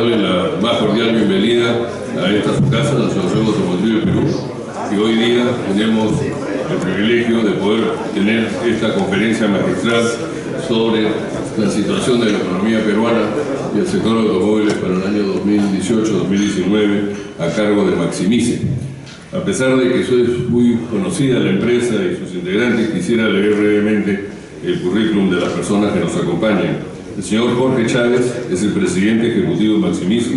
La más cordial bienvenida a esta su casa, la Asociación Automotriz del Perú, y hoy día tenemos el privilegio de poder tener esta conferencia magistral sobre la situación de la economía peruana y el sector de automóviles para el año 2018-2019 a cargo de Maximice. A pesar de que es muy conocida la empresa y sus integrantes, quisiera leer brevemente el currículum de las personas que nos acompañan. El señor Jorge Chávez es el presidente ejecutivo de Maximice,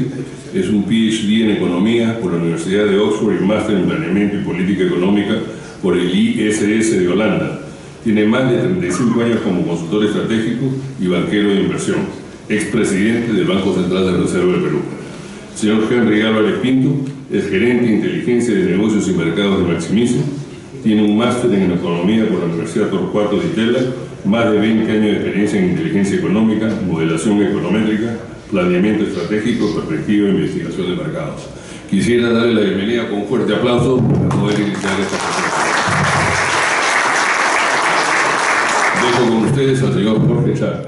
es un PhD en Economía por la Universidad de Oxford y Máster en Planeamiento y Política Económica por el ISS de Holanda. Tiene más de 35 años como consultor estratégico y banquero de inversión, expresidente del Banco Central de Reserva del Perú. El señor Henry Álvarez Pinto es gerente de Inteligencia de Negocios y Mercados de Maximice, tiene un máster en Economía por la Universidad Torcuato Di Tella, más de 20 años de experiencia en inteligencia económica, modelación econométrica, planeamiento estratégico, perspectiva e investigación de mercados. Quisiera darle la bienvenida con un fuerte aplauso para poder iniciar esta presentación. Dejo con ustedes al señor Jorge Chávez.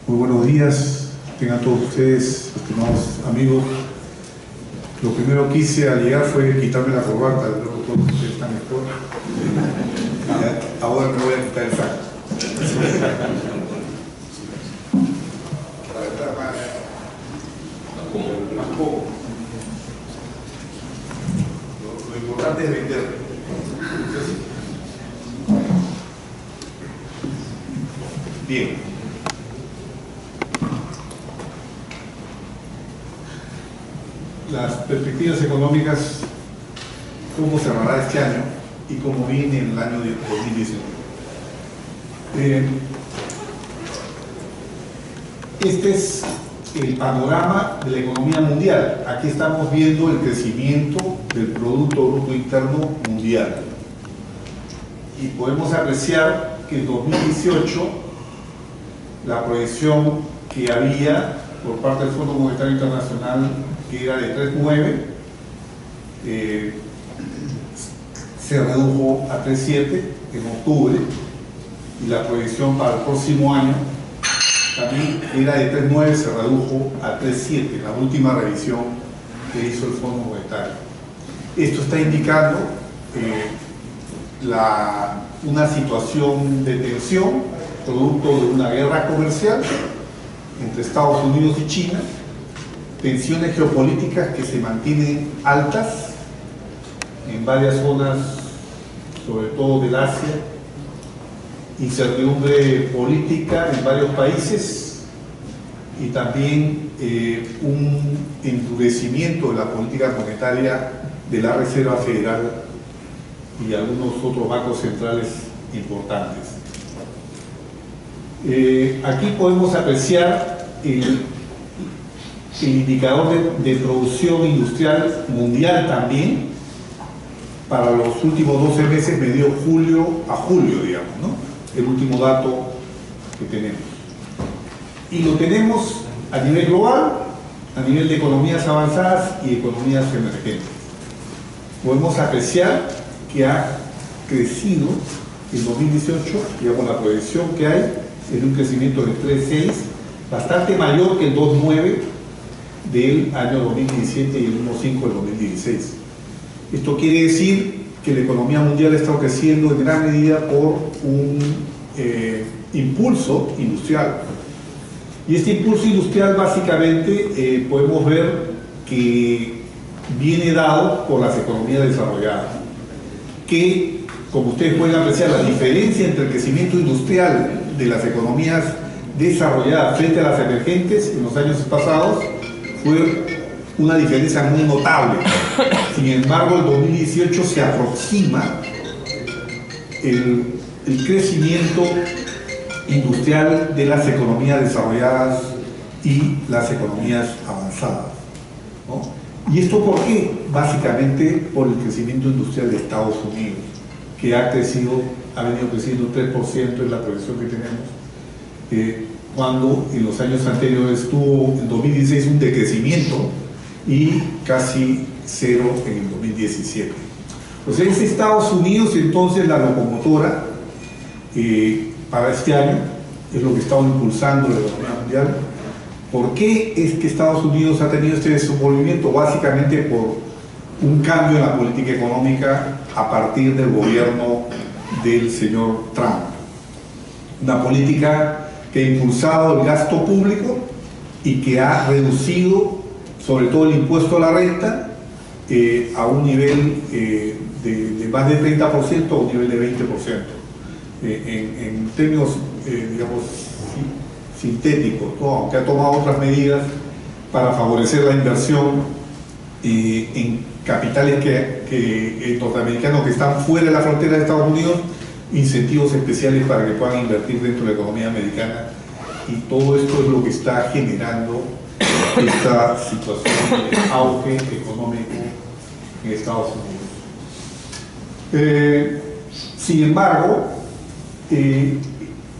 Muy buenos días, tengan todos ustedes, estimados amigos. Lo primero que hice al llegar fue quitarme la corbata, luego todos ustedes están mejor. Ahora me voy a quitar el saco. Más poco. Lo importante es vender. Bien. Las perspectivas económicas, cómo cerrará este año y cómo viene el año 2019. Este es el panorama de la economía mundial. Aquí estamos viendo el crecimiento del Producto Bruto Interno Mundial. Y podemos apreciar que en 2018 la proyección que había por parte del Fondo Monetario Internacional, que era de 3.9, se redujo a 3.7 en octubre, y la proyección para el próximo año también era de 3.9, se redujo a 3.7, la última revisión que hizo el Fondo Monetario. Esto está indicando una situación de tensión producto de una guerra comercial entre Estados Unidos y China, tensiones geopolíticas que se mantienen altas en varias zonas, sobre todo del Asia, incertidumbre política en varios países y también un endurecimiento de la política monetaria de la Reserva Federal y algunos otros bancos centrales importantes. Aquí podemos apreciar el indicador de producción industrial mundial también para los últimos 12 meses, medido julio a julio, digamos, ¿no? El último dato que tenemos. Y lo tenemos a nivel global, a nivel de economías avanzadas y economías emergentes. Podemos apreciar que ha crecido en 2018, digamos, la proyección que hay en un crecimiento de 3.6, bastante mayor que el 2.9 del año 2017 y el 1.5 del 2016. Esto quiere decir que la economía mundial ha estado creciendo en gran medida por un impulso industrial. Y este impulso industrial básicamente podemos ver que viene dado por las economías desarrolladas, que, como ustedes pueden apreciar, la diferencia entre el crecimiento industrial de las economías desarrolladas frente a las emergentes en los años pasados fue una diferencia muy notable. Sin embargo, el 2018 se aproxima el crecimiento industrial de las economías desarrolladas y las economías avanzadas, ¿no? ¿Y esto por qué? Básicamente por el crecimiento industrial de Estados Unidos, que ha venido creciendo 3% en la proyección que tenemos, cuando en los años anteriores tuvo en 2016 un decrecimiento y casi cero en el 2017. O sea, es Estados Unidos entonces la locomotora para este año, es lo que está impulsando la economía mundial. ¿Por qué es que Estados Unidos ha tenido este desenvolvimiento? Básicamente por un cambio en la política económica a partir del gobierno del señor Trump. Una política que ha impulsado el gasto público y que ha reducido sobre todo el impuesto a la renta a un nivel de más de 30% a un nivel de 20%. En términos, digamos, sintéticos, ¿no? Aunque ha tomado otras medidas para favorecer la inversión en capitales norteamericanos que están fuera de la frontera de Estados Unidos, incentivos especiales para que puedan invertir dentro de la economía americana, y todo esto es lo que está generando esta situación de auge económico en Estados Unidos. Sin embargo,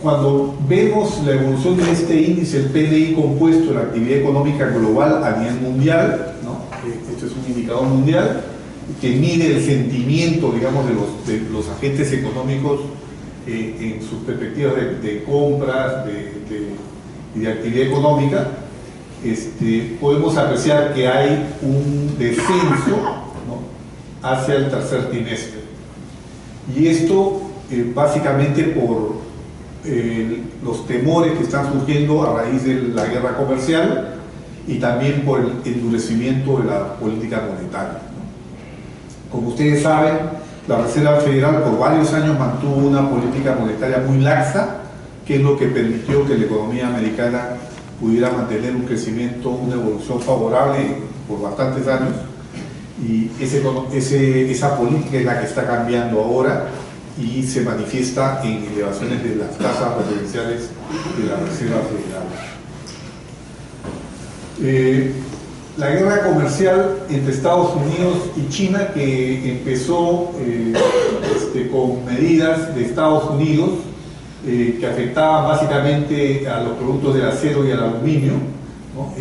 cuando vemos la evolución de este índice, el PMI compuesto de la actividad económica global a nivel mundial, ¿no? Este es un indicador mundial que mide el sentimiento, digamos, de los agentes económicos en sus perspectivas de compras y de actividad económica. Podemos apreciar que hay un descenso, ¿no?, hacia el tercer trimestre. Y esto básicamente por los temores que están surgiendo a raíz de la guerra comercial y también por el endurecimiento de la política monetaria, ¿no? Como ustedes saben, la Reserva Federal por varios años mantuvo una política monetaria muy laxa, que es lo que permitió que la economía americana pudiera mantener un crecimiento, una evolución favorable por bastantes años, y esa política es la que está cambiando ahora y se manifiesta en elevaciones de las tasas referenciales de la Reserva Federal. La guerra comercial entre Estados Unidos y China, que empezó con medidas de Estados Unidos que afectaban básicamente a los productos del acero y al aluminio, ¿no?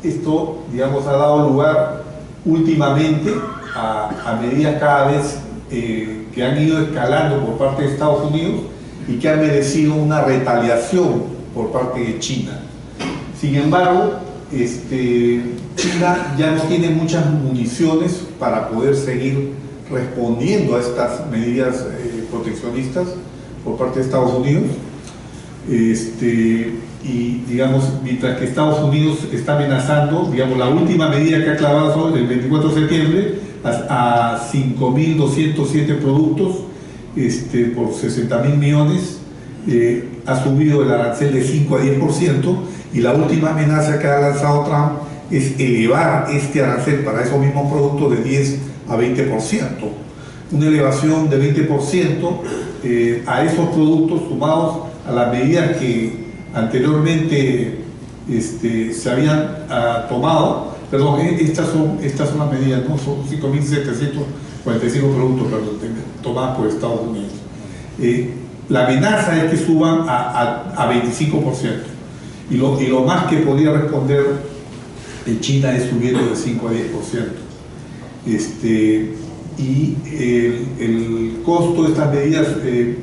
Esto, digamos, ha dado lugar últimamente a medidas cada vez que han ido escalando por parte de Estados Unidos y que han merecido una retaliación por parte de China. Sin embargo, China ya no tiene muchas municiones para poder seguir respondiendo a estas medidas proteccionistas por parte de Estados Unidos. Y digamos, mientras que Estados Unidos está amenazando, digamos, la última medida que ha clavado el 24 de septiembre a 5.207 productos por 60.000 millones, ha subido el arancel de 5 a 10%, y la última amenaza que ha lanzado Trump es elevar este arancel para esos mismos productos de 10 a 20%. Una elevación de 20% a esos productos sumados a las medidas que anteriormente se habían tomado. Perdón, estas son las medidas, ¿no? Son 5.745 productos, perdón, tomadas por Estados Unidos. La amenaza es que suban a 25%. Y lo más que podría responder China es subiendo de 5 a 10%. Y el costo de estas medidas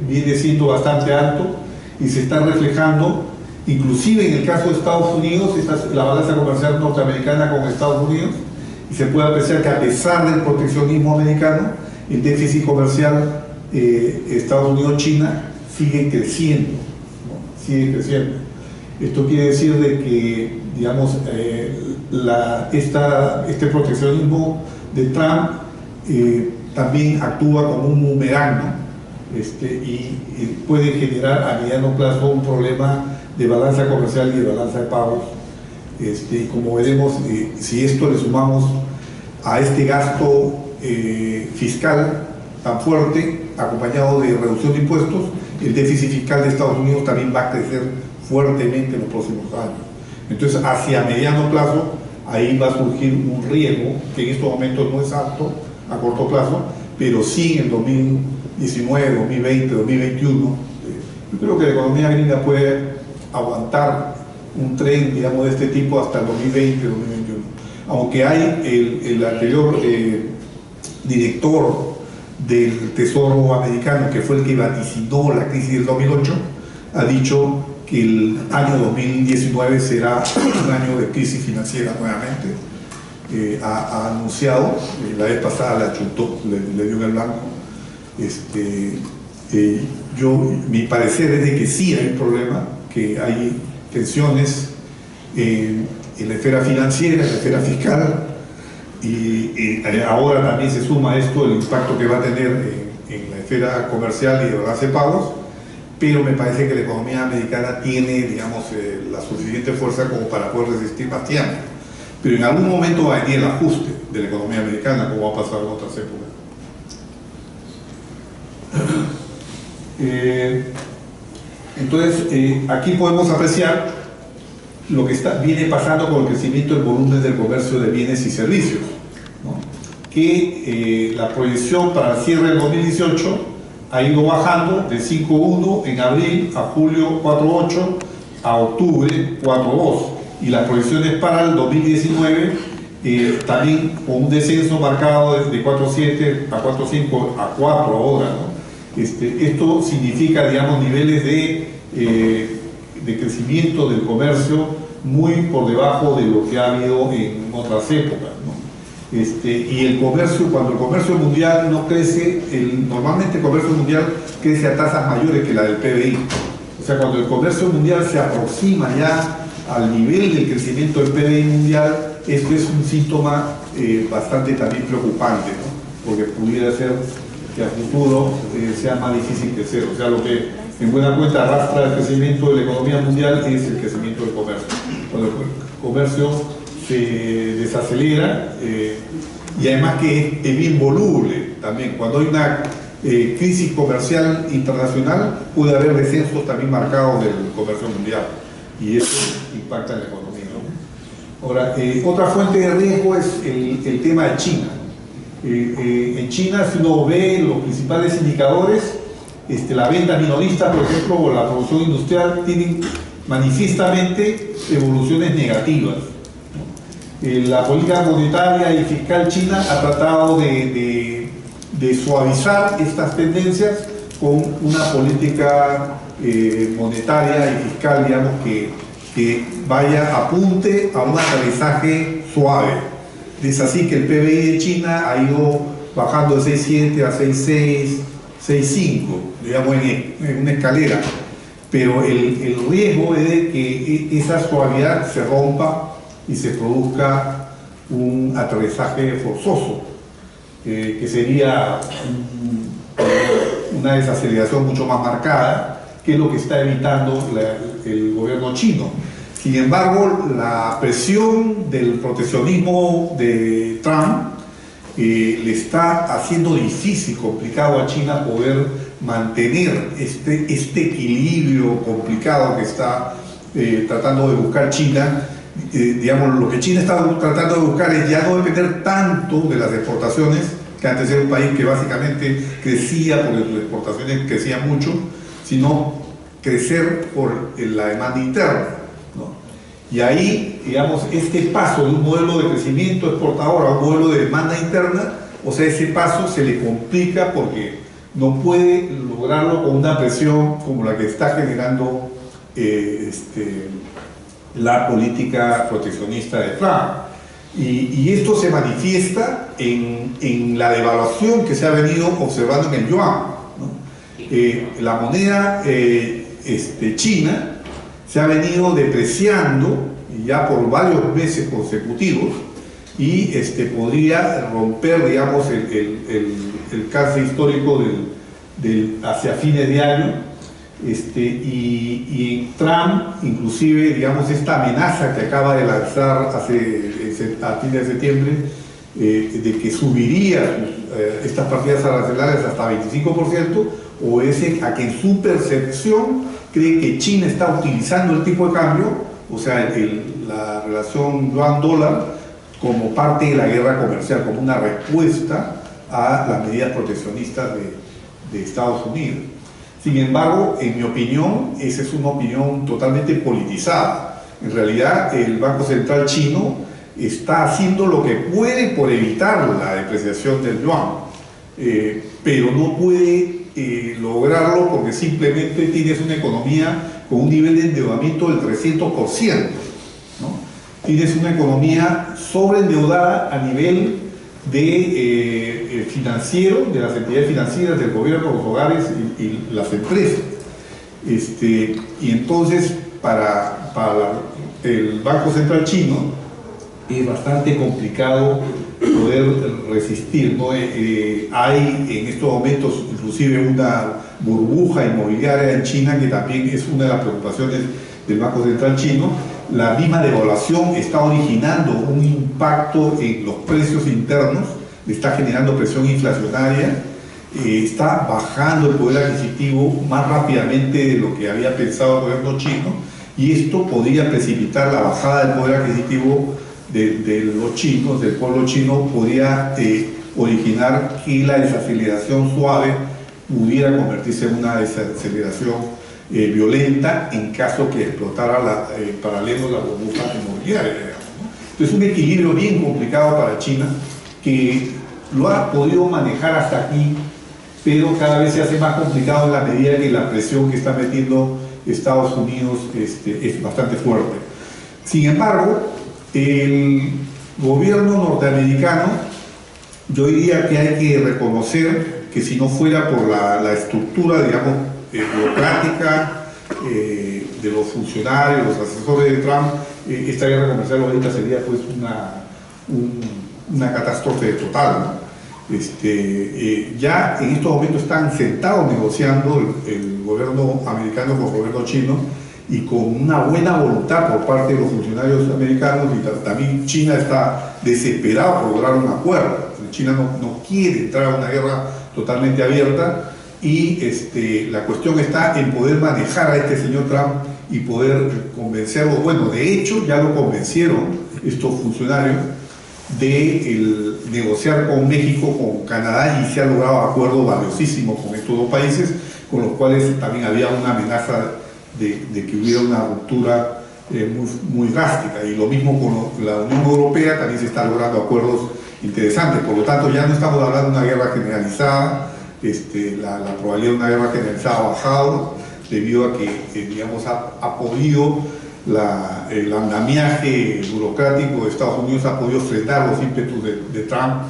viene siendo bastante alto y se está reflejando, inclusive en el caso de Estados Unidos, la balanza comercial norteamericana con Estados Unidos, y se puede apreciar que a pesar del proteccionismo americano, el déficit comercial Estados Unidos-China sigue creciendo, ¿no? Sigue creciendo. Esto quiere decir de que, digamos, este proteccionismo de Trump también actúa como un boomerang, ¿no? Y puede generar a mediano plazo un problema de balanza comercial y de balanza de pagos. Y como veremos, si esto le sumamos a este gasto fiscal tan fuerte, acompañado de reducción de impuestos, el déficit fiscal de Estados Unidos también va a crecer fuertemente en los próximos años. Entonces, hacia mediano plazo, ahí va a surgir un riesgo que en estos momentos no es alto a corto plazo, pero sí en el 2019, 2020, 2021. Yo creo que la economía gringa puede aguantar un tren, digamos, de este tipo hasta el 2020, 2021. Aunque hay el anterior director del Tesoro americano, que fue el que vaticinó la crisis del 2008, ha dicho que el año 2019 será un año de crisis financiera nuevamente. Ha anunciado, la vez pasada la chuntó, le dio en el blanco. Mi parecer es de que sí hay un problema, que hay tensiones en la esfera financiera, en la esfera fiscal, y ahora también se suma esto el impacto que va a tener en la esfera comercial y de balance de pagos, pero me parece que la economía americana tiene, digamos, la suficiente fuerza como para poder resistir más tiempo. Pero en algún momento va a venir el ajuste de la economía americana, como ha pasado en otras épocas. Entonces, aquí podemos apreciar lo que viene pasando con el crecimiento del volumen del comercio de bienes y servicios, ¿no? Que la proyección para el cierre del 2018 ha ido bajando de 5.1 en abril a julio 4.8 a octubre 4.2, y las proyecciones para el 2019 también con un descenso marcado de 4.7 a 4.5 a 4 ahora, ¿no? Esto significa, digamos, niveles de crecimiento del comercio muy por debajo de lo que ha habido en otras épocas, ¿no? Y el comercio, cuando el comercio mundial no crece, normalmente el comercio mundial crece a tasas mayores que la del PBI. O sea, cuando el comercio mundial se aproxima ya al nivel del crecimiento del PBI mundial, esto es un síntoma bastante también preocupante, ¿no? Porque pudiera ser que a futuro sea más difícil crecer. O sea, lo que en buena cuenta arrastra el crecimiento de la economía mundial es el crecimiento del comercio. Cuando el comercio se desacelera, y además que es bien voluble también. Cuando hay una crisis comercial internacional, puede haber descensos también marcados del comercio mundial, y eso impacta en la economía, ¿no? Ahora, otra fuente de riesgo es el tema de China. En China, si uno ve los principales indicadores, la venta minorista, por ejemplo, o la producción industrial, tienen manifiestamente evoluciones negativas, ¿no? La política monetaria y fiscal china ha tratado de suavizar estas tendencias con una política monetaria y fiscal, digamos, que apunte a un aterrizaje suave. Es así que el PBI de China ha ido bajando de 6.7 a 6.6, 6.5, digamos, en una escalera. Pero el riesgo es de que esa suavidad se rompa y se produzca un aterrizaje forzoso, que sería una desaceleración mucho más marcada, que es lo que está evitando el gobierno chino. Sin embargo, la presión del proteccionismo de Trump le está haciendo difícil, complicado a China poder mantener este equilibrio complicado que está tratando de buscar China. Digamos, lo que China está tratando de buscar es ya no depender tanto de las exportaciones, que antes era un país que básicamente crecía porque sus exportaciones crecían mucho, sino crecer por la demanda interna, ¿no? Y ahí, digamos, este paso de un modelo de crecimiento exportador a un modelo de demanda interna, o sea, ese paso se le complica porque no puede lograrlo con una presión como la que está generando la política proteccionista de Trump. Y esto se manifiesta en la devaluación que se ha venido observando en el yuan, ¿no? La moneda china se ha venido depreciando ya por varios meses consecutivos, y podría romper, digamos, el cáncer histórico hacia fines de año, y Trump, inclusive, digamos, esta amenaza que acaba de lanzar a fines de septiembre, de que subiría estas partidas arancelarias hasta 25%, obedece a que en su percepción cree que China está utilizando el tipo de cambio, o sea, la relación yuan-dólar, como parte de la guerra comercial, como una respuesta a las medidas proteccionistas de Estados Unidos. Sin embargo, en mi opinión, esa es una opinión totalmente politizada. En realidad, el Banco Central chino está haciendo lo que puede por evitar la depreciación del yuan, pero no puede lograrlo porque simplemente tienes una economía con un nivel de endeudamiento del 300%, ¿no? Tienes una economía sobreendeudada a nivel de financiero, de las entidades financieras, del gobierno, los hogares y las empresas. Y entonces, para el Banco Central chino es bastante complicado poder resistir, ¿no? Hay en estos momentos inclusive una burbuja inmobiliaria en China que también es una de las preocupaciones del Banco Central chino. La misma devaluación está originando un impacto en los precios internos, está generando presión inflacionaria, está bajando el poder adquisitivo más rápidamente de lo que había pensado el gobierno chino, y esto podría precipitar la bajada del poder adquisitivo de los chinos, del pueblo chino, podría originar que la desaceleración suave pudiera convertirse en una desaceleración violenta en caso que explotara en paralelo la burbuja inmobiliaria, ¿no? Entonces, un equilibrio bien complicado para China, que lo ha podido manejar hasta aquí, pero cada vez se hace más complicado en la medida que la presión que está metiendo Estados Unidos es bastante fuerte. Sin embargo, el gobierno norteamericano, yo diría que hay que reconocer que si no fuera por la estructura, digamos, burocrática de los funcionarios, los asesores de Trump, esta guerra comercial ahorita sería pues una catástrofe total, ¿no? Ya en estos momentos están sentados negociando el gobierno americano con el gobierno chino, y con una buena voluntad por parte de los funcionarios americanos, y también China está desesperada por lograr un acuerdo. China no quiere entrar a una guerra totalmente abierta, y la cuestión está en poder manejar a este señor Trump y poder convencerlo. Bueno, de hecho ya lo convencieron estos funcionarios de negociar con México, con Canadá, y se han logrado acuerdos valiosísimos con estos dos países, con los cuales también había una amenaza de que hubiera una ruptura muy drástica. Y lo mismo con la Unión Europea, también se están logrando acuerdos interesantes. Por lo tanto, ya no estamos hablando de una guerra generalizada. La probabilidad de una guerra generalizada ha bajado debido a que digamos, ha podido el andamiaje burocrático de Estados Unidos ha podido frenar los ímpetus de Trump,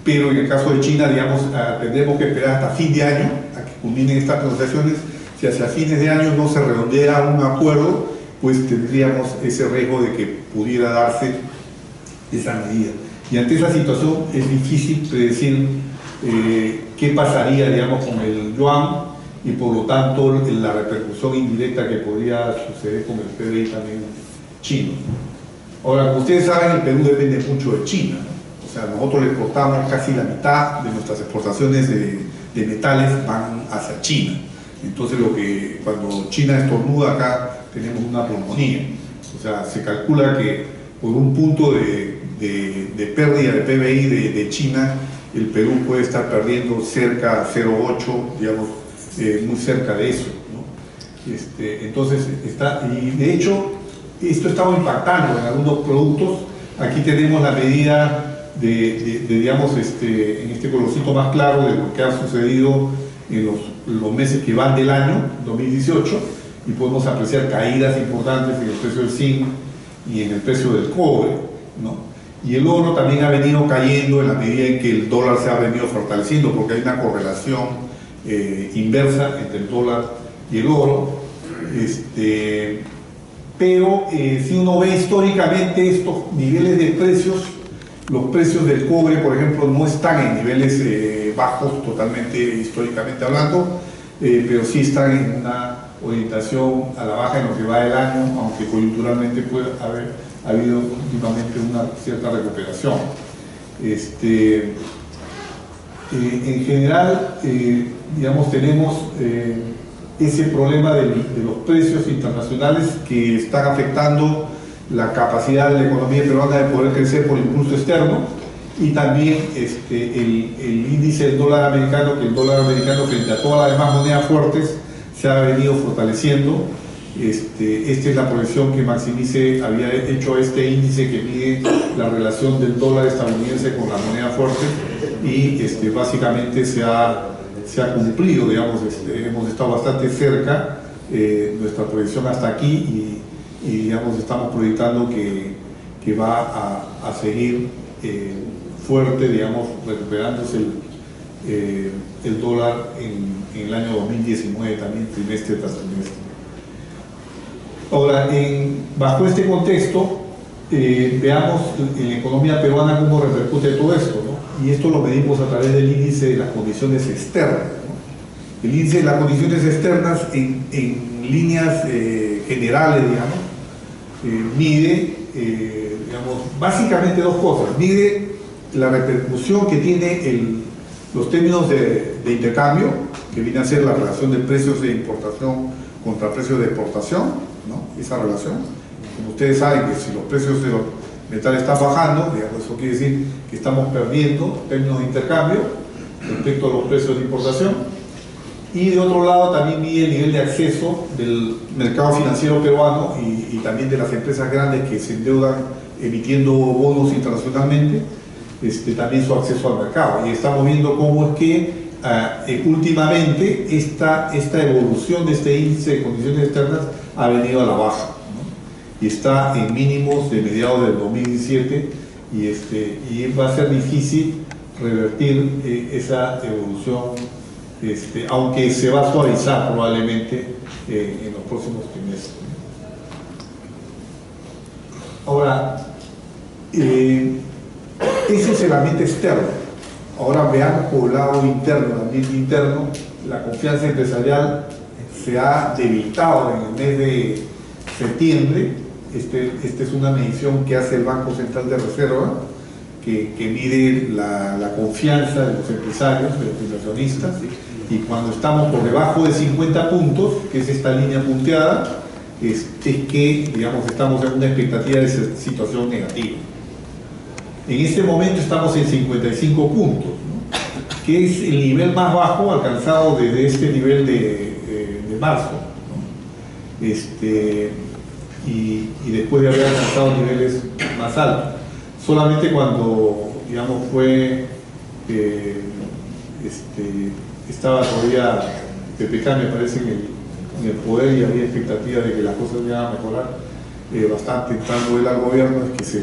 pero en el caso de China, digamos, tendremos que esperar hasta fin de año a que culminen estas negociaciones. Si hacia fines de año no se redondea un acuerdo, pues tendríamos ese riesgo de que pudiera darse esa medida. Y ante esa situación es difícil predecir qué pasaría, digamos, con el yuan, y por lo tanto la repercusión indirecta que podría suceder con el PBI también chino. Ahora, como ustedes saben, el Perú depende mucho de China, ¿no? O sea, nosotros le exportamos casi la mitad de nuestras exportaciones de metales van hacia China. Entonces, cuando China estornuda, acá tenemos una pulmonía. O sea, se calcula que por un punto de pérdida de PBI de China, el Perú puede estar perdiendo cerca de 0,8, digamos, muy cerca de eso, ¿no? Entonces, y de hecho, esto estaba impactando en algunos productos. Aquí tenemos la medida digamos, en este colorcito más claro de lo que ha sucedido en los meses que van del año 2018, y podemos apreciar caídas importantes en el precio del zinc y en el precio del cobre, ¿no? Y el oro también ha venido cayendo en la medida en que el dólar se ha venido fortaleciendo, porque hay una correlación inversa entre el dólar y el oro. Pero si uno ve históricamente estos niveles de precios, los precios del cobre, por ejemplo, no están en niveles bajos totalmente históricamente hablando, pero sí están en una orientación a la baja en lo que va del año, aunque coyunturalmente puede haber habido últimamente una cierta recuperación. En general, digamos, tenemos ese problema de los precios internacionales que están afectando la capacidad de la economía peruana de poder crecer por impulso externo, y también el índice del dólar americano, que el dólar americano frente a todas las demás monedas fuertes se ha venido fortaleciendo. Esta es la proyección que Maximice había hecho, este índice que mide la relación del dólar estadounidense con la moneda fuerte, y básicamente se ha cumplido, digamos. Hemos estado bastante cerca, nuestra proyección hasta aquí, y digamos, estamos proyectando que va a seguir fuerte, digamos, recuperándose el dólar en el año 2019 también, trimestre tras trimestre. Ahora, bajo este contexto, veamos en la economía peruana cómo repercute todo esto, ¿no? Y esto lo medimos a través del índice de las condiciones externas, ¿no? El índice de las condiciones externas, en líneas generales, digamos, mide, digamos, básicamente dos cosas. Mide la repercusión que tiene los términos de intercambio, que viene a ser la relación de precios de importación contra precios de exportación, ¿no? Esa relación. Como ustedes saben, que si los precios de los metales están bajando, digamos, eso quiere decir que estamos perdiendo términos de intercambio respecto a los precios de importación. Y de otro lado también mide el nivel de acceso del mercado financiero peruano y también de las empresas grandes que se endeudan emitiendo bonos internacionalmente, también su acceso al mercado. Y estamos viendo cómo es que últimamente esta evolución de este índice de condiciones externas ha venido a la baja, ¿no? Y está en mínimos de mediados del 2017, y va a ser difícil revertir esa evolución, aunque se va a suavizar probablemente en los próximos trimestres. Ahora, ese es el ambiente externo. Ahora veamos por el lado interno, el ambiente interno. La confianza empresarial se ha debilitado en el mes de septiembre. Esta es una medición que hace el Banco Central de Reserva, que mide la confianza de los empresarios, de los inversionistas, y cuando estamos por debajo de 50 puntos, que es esta línea punteada, es que, digamos, estamos en una expectativa de situación negativa. En este momento estamos en 55 puntos, ¿no? Que es el nivel más bajo alcanzado desde este nivel de marzo, ¿no? Y después de haber alcanzado niveles más altos. Solamente cuando, digamos, estaba todavía PPK, me parece, en el poder, y había expectativa de que las cosas iban a mejorar bastante entrando él al gobierno, es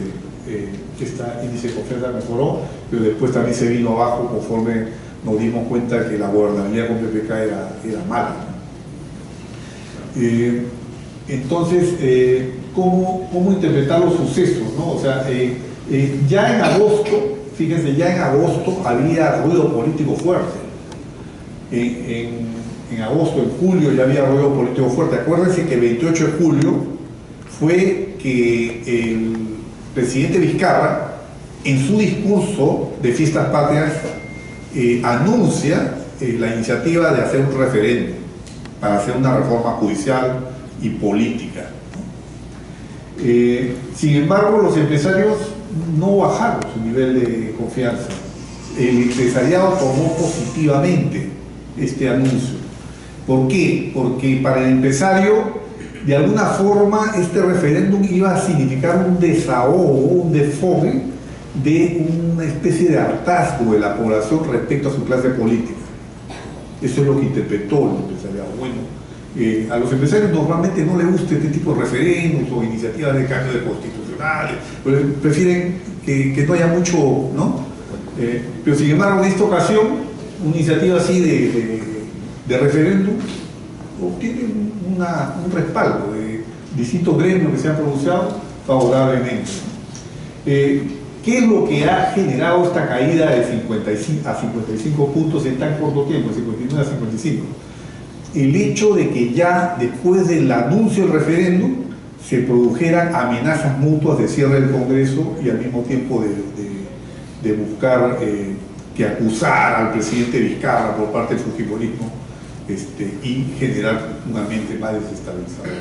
que este índice de confianza mejoró, pero después también se vino abajo conforme nos dimos cuenta que la gobernabilidad con PPK era mala. Entonces, ¿cómo interpretar los sucesos, ¿no? O sea, ya en agosto, fíjense, ya en agosto había ruido político fuerte. En agosto, en julio ya había ruido político fuerte. Acuérdense que el 28 de julio fue que el presidente Vizcarra, en su discurso de Fiestas Patrias, anuncia la iniciativa de hacer un referéndum para hacer una reforma judicial y política. Sin embargo, los empresarios no bajaron su nivel de confianza. El empresariado tomó positivamente este anuncio. ¿Por qué? Porque para el empresario, de alguna forma, este referéndum iba a significar un desahogo, un desfogue de una especie de hartazgo de la población respecto a su clase política. Eso es lo que interpretó el empresariado. Bueno, a los empresarios normalmente no les gusta este tipo de referéndums o iniciativas de cambio de constitucionales, prefieren que no haya mucho, ¿no? Pero sin embargo, en esta ocasión, una iniciativa así de referéndum obtiene un respaldo de distintos gremios que se han pronunciado favorablemente. ¿Qué es lo que ha generado esta caída de 55 a 55 puntos en tan corto tiempo, de 59 a 55? El hecho de que ya después del anuncio del referéndum se produjeran amenazas mutuas de cierre del Congreso y al mismo tiempo de buscar que acusar al presidente Vizcarra por parte del fujimorismo y generar un ambiente más desestabilizador.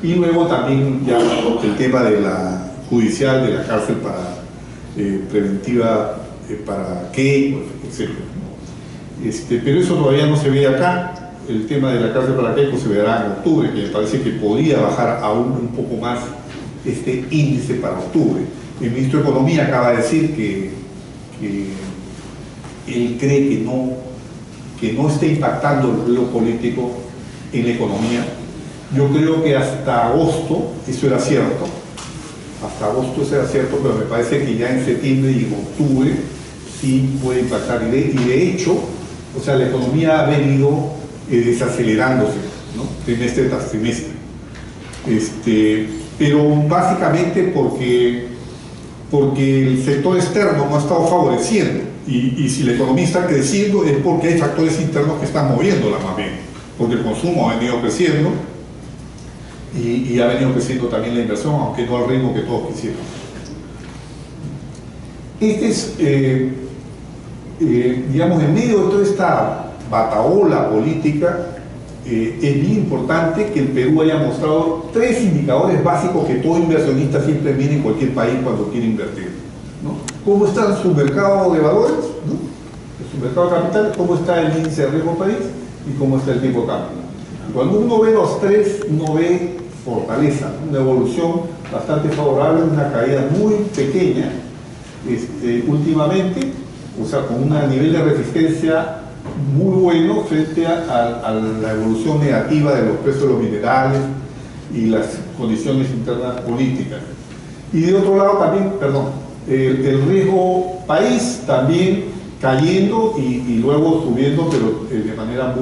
Y luego también ya el tema de la judicial, de la cárcel preventiva para Key, etc. Pero eso todavía no se ve acá. el tema de la cárcel para Keiko se verá en octubre, que me parece que podría bajar aún un poco más este índice para octubre. El ministro de Economía acaba de decir que él cree que no está impactando el ruido político en la economía. Yo creo que hasta agosto eso era cierto, pero me parece que ya en septiembre y en octubre sí puede impactar. Y de hecho, o sea, la economía ha venido desacelerándose, ¿no? Trimestre tras trimestre. Pero básicamente porque el sector externo no ha estado favoreciendo. Y si la economía está creciendo es porque hay factores internos que están moviéndola más bien. Porque el consumo ha venido creciendo y ha venido creciendo también la inversión, aunque no al ritmo que todos quisiéramos. Digamos, en medio de toda esta batahola política, es bien importante que el Perú haya mostrado 3 indicadores básicos que todo inversionista siempre mira en cualquier país cuando quiere invertir, ¿no? ¿Cómo está su mercado de valores, ¿no? Su mercado de capital, cómo está el índice de riesgo país y cómo está el tipo de cambio. Cuando uno ve los 3, uno ve fortaleza, una evolución bastante favorable, una caída muy pequeña últimamente, o sea, con un nivel de resistencia muy bueno frente a la evolución negativa de los precios de los minerales y las condiciones internas políticas. Y de otro lado también, el riesgo país también cayendo y luego subiendo, pero de manera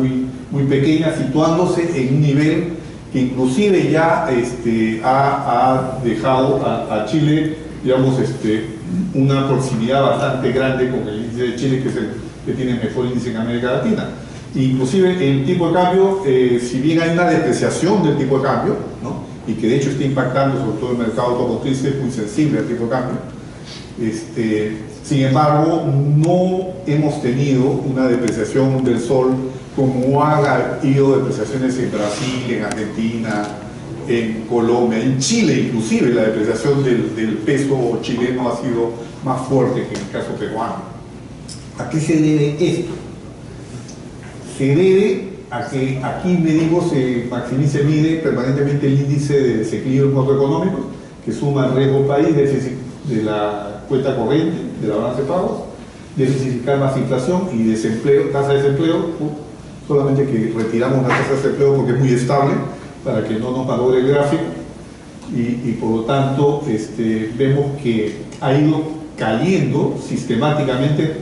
muy pequeña, situándose en un nivel que inclusive ya ha dejado a Chile, digamos, una proximidad bastante grande con el índice de Chile, que es el que tiene el mejor índice en América Latina. Inclusive el tipo de cambio, si bien hay una depreciación del tipo de cambio, ¿no? Y que de hecho está impactando sobre todo el mercado automotriz, es muy sensible al tipo de cambio, sin embargo no hemos tenido una depreciación del sol como han habido depreciaciones en Brasil, en Argentina, en Colombia, en Chile inclusive la depreciación del peso chileno ha sido más fuerte que en el caso peruano. ¿A qué se debe esto? Se debe a que aquí se maximiza y mide permanentemente el índice de desequilibrios macroeconómicos, que suma el riesgo país, déficit de la cuenta corriente, de la balanza de pagos, déficit fiscal más inflación y desempleo, tasa de desempleo, solamente que retiramos la tasa de desempleo porque es muy estable, para que no nos malogre el gráfico, y por lo tanto vemos que ha ido cayendo sistemáticamente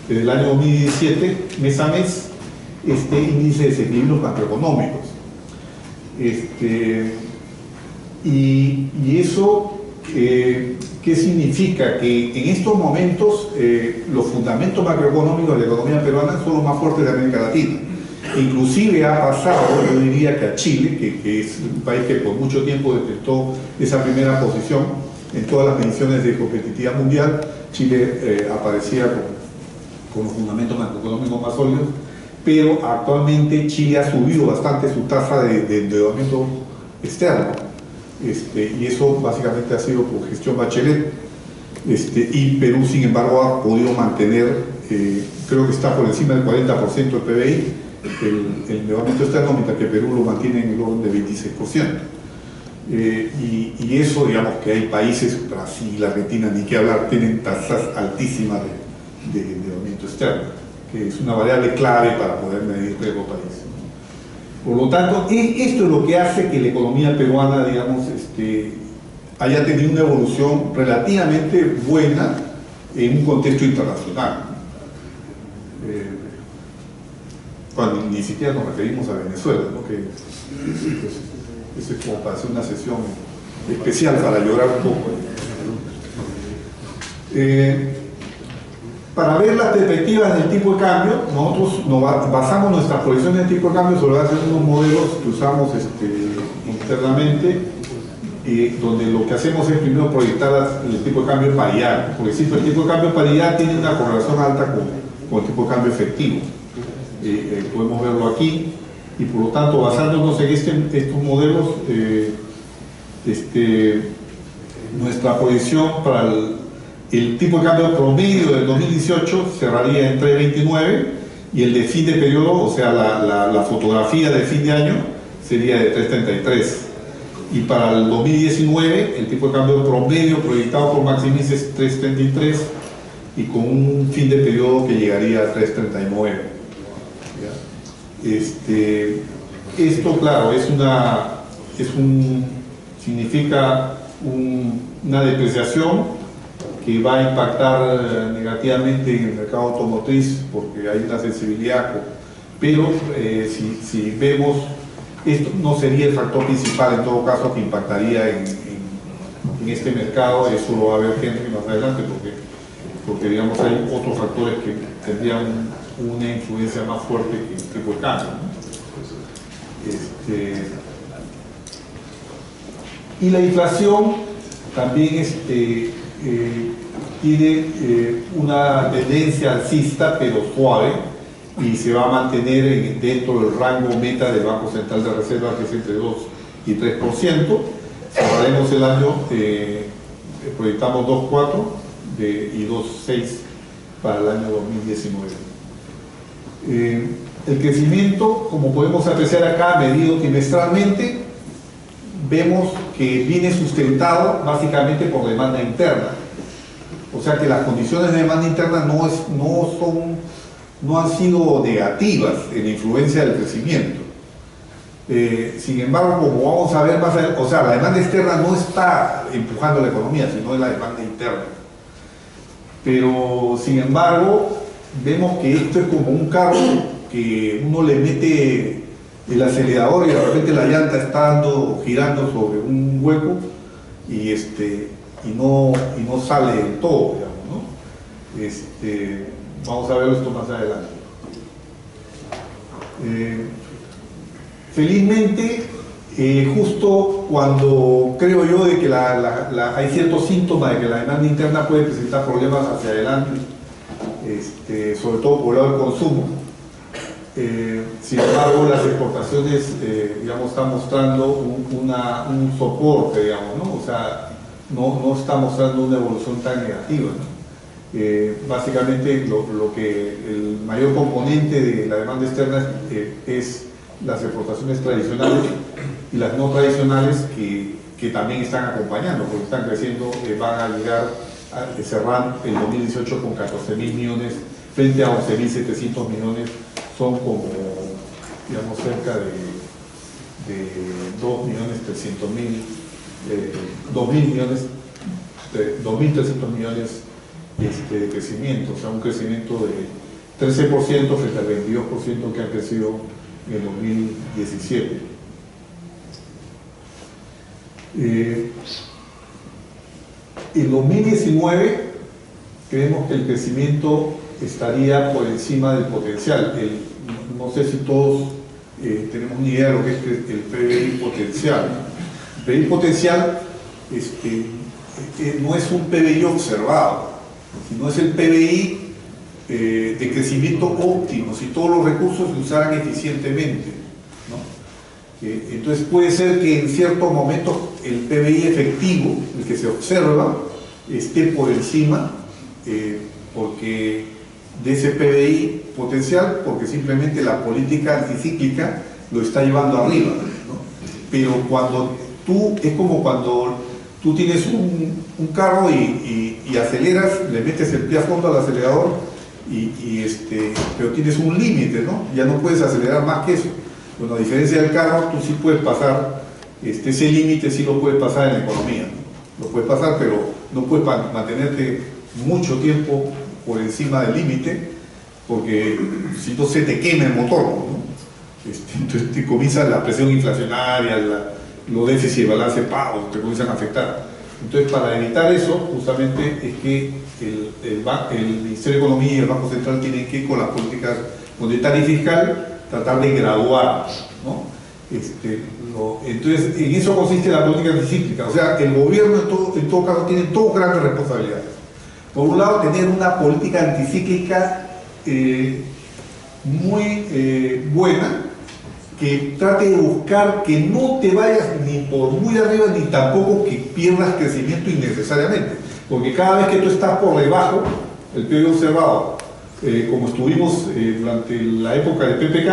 desde el año 2017, mes a mes, este índice de desequilibrios macroeconómicos. Y eso, ¿qué significa? Que en estos momentos los fundamentos macroeconómicos de la economía peruana son los más fuertes de América Latina. Inclusive ha pasado, yo diría, que a Chile, que es un país que por mucho tiempo detentó esa primera posición en todas las mediciones de competitividad mundial, Chile aparecía con los fundamentos macroeconómicos más sólidos, pero actualmente Chile ha subido bastante su tasa de endeudamiento externo, y eso básicamente ha sido por gestión Bachelet, y Perú sin embargo ha podido mantener, creo que está por encima del 40% del PBI, el endeudamiento externo, mientras que Perú lo mantiene en el orden de 26%. Y eso, digamos que hay países, Brasil, Argentina, ni que hablar, tienen tasas altísimas de endeudamiento externo, que es una variable clave para poder medir riesgo país. Por lo tanto, esto es lo que hace que la economía peruana, digamos, haya tenido una evolución relativamente buena en un contexto internacional. Cuando ni siquiera nos referimos a Venezuela, ¿no? Que eso es como para hacer una sesión especial para llorar un poco. Para ver las perspectivas del tipo de cambio, nosotros basamos nuestras proyecciones de tipo de cambio sobre unos modelos que usamos internamente, donde lo que hacemos es primero proyectar el tipo de cambio paridad, porque si el tipo de cambio paridad tiene una correlación alta con el tipo de cambio efectivo. Podemos verlo aquí, y por lo tanto, basándonos en estos modelos, nuestra proyección para el tipo de cambio promedio del 2018 cerraría en 3.29, y el de fin de periodo, o sea, la fotografía de fin de año, sería de 3.33. Y para el 2019, el tipo de cambio promedio proyectado por Maximis es 3.33 y con un fin de periodo que llegaría a 3.39. Esto, claro, significa una depreciación que va a impactar negativamente en el mercado automotriz porque hay una sensibilidad, pero si vemos, esto no sería el factor principal en todo caso que impactaría en este mercado. Eso lo va a ver Henry más adelante porque digamos hay otros factores que tendrían una influencia más fuerte que el tipo de cambio, ¿no? Y la inflación también tiene una tendencia alcista pero suave y se va a mantener dentro del rango meta del Banco Central de Reserva, que es entre 2 y 3%. Cerraremos el año, proyectamos 2.4 y 2.6 para el año 2019. El crecimiento, como podemos apreciar acá, medido trimestralmente, vemos que viene sustentado básicamente por demanda interna. O sea que las condiciones de demanda interna no han sido negativas en la influencia del crecimiento. Sin embargo, como vamos a ver más adelante, o sea, la demanda externa no está empujando la economía, sino es la demanda interna. Pero, sin embargo, vemos que esto es como un carro que uno le mete el acelerador y de repente la llanta está girando sobre un hueco y no sale del todo, digamos, ¿no? Vamos a ver esto más adelante. Felizmente, justo cuando creo yo de que hay ciertos síntomas de que la demanda interna puede presentar problemas hacia adelante, sobre todo por el lado del consumo, sin embargo las exportaciones digamos, están mostrando un soporte, digamos, ¿no? O sea, no está mostrando una evolución tan negativa, ¿no? Básicamente el mayor componente de la demanda externa es las exportaciones tradicionales y las no tradicionales que también están acompañando, porque están creciendo, van a llegar a cerrar el 2018 con 14.000 millones frente a 11.700 millones, son como, digamos, cerca de 2.300 millones de crecimiento, o sea, un crecimiento de 13% frente al 22% que ha crecido en el 2017. En 2019 creemos que el crecimiento estaría por encima del potencial. No sé si todos tenemos una idea de lo que es el PBI potencial. El PBI potencial no es un PBI observado, sino es el PBI de crecimiento óptimo, si todos los recursos se usaran eficientemente, ¿no? Entonces puede ser que en ciertos momentos el PBI efectivo, el que se observa, esté por encima porque de ese PBI potencial, porque simplemente la política anticíclica lo está llevando arriba, ¿no? Pero es como cuando tú tienes un carro y aceleras, le metes el pie a fondo al acelerador pero tienes un límite, ¿no? Ya no puedes acelerar más que eso. Bueno, a diferencia del carro, tú sí puedes pasar, ese límite sí lo puedes pasar en la economía, ¿no? Lo puedes pasar, pero no puedes mantenerte mucho tiempo por encima del límite, porque si no se te quema el motor, ¿no? Entonces te comienza la presión inflacionaria, los déficits de balance de pago, te comienzan a afectar. Entonces, para evitar eso, justamente es que el Ministerio de Economía y el Banco Central tienen que, con las políticas monetaria y fiscal, tratar de graduar, ¿no? Entonces, en eso consiste la política anticíclica. O sea, el gobierno en todo caso tiene dos grandes responsabilidades. Por un lado, tener una política anticíclica muy buena, que trate de buscar que no te vayas ni por muy arriba ni tampoco que pierdas crecimiento innecesariamente, porque cada vez que tú estás por debajo, el PIB observado, como estuvimos durante la época de PPK,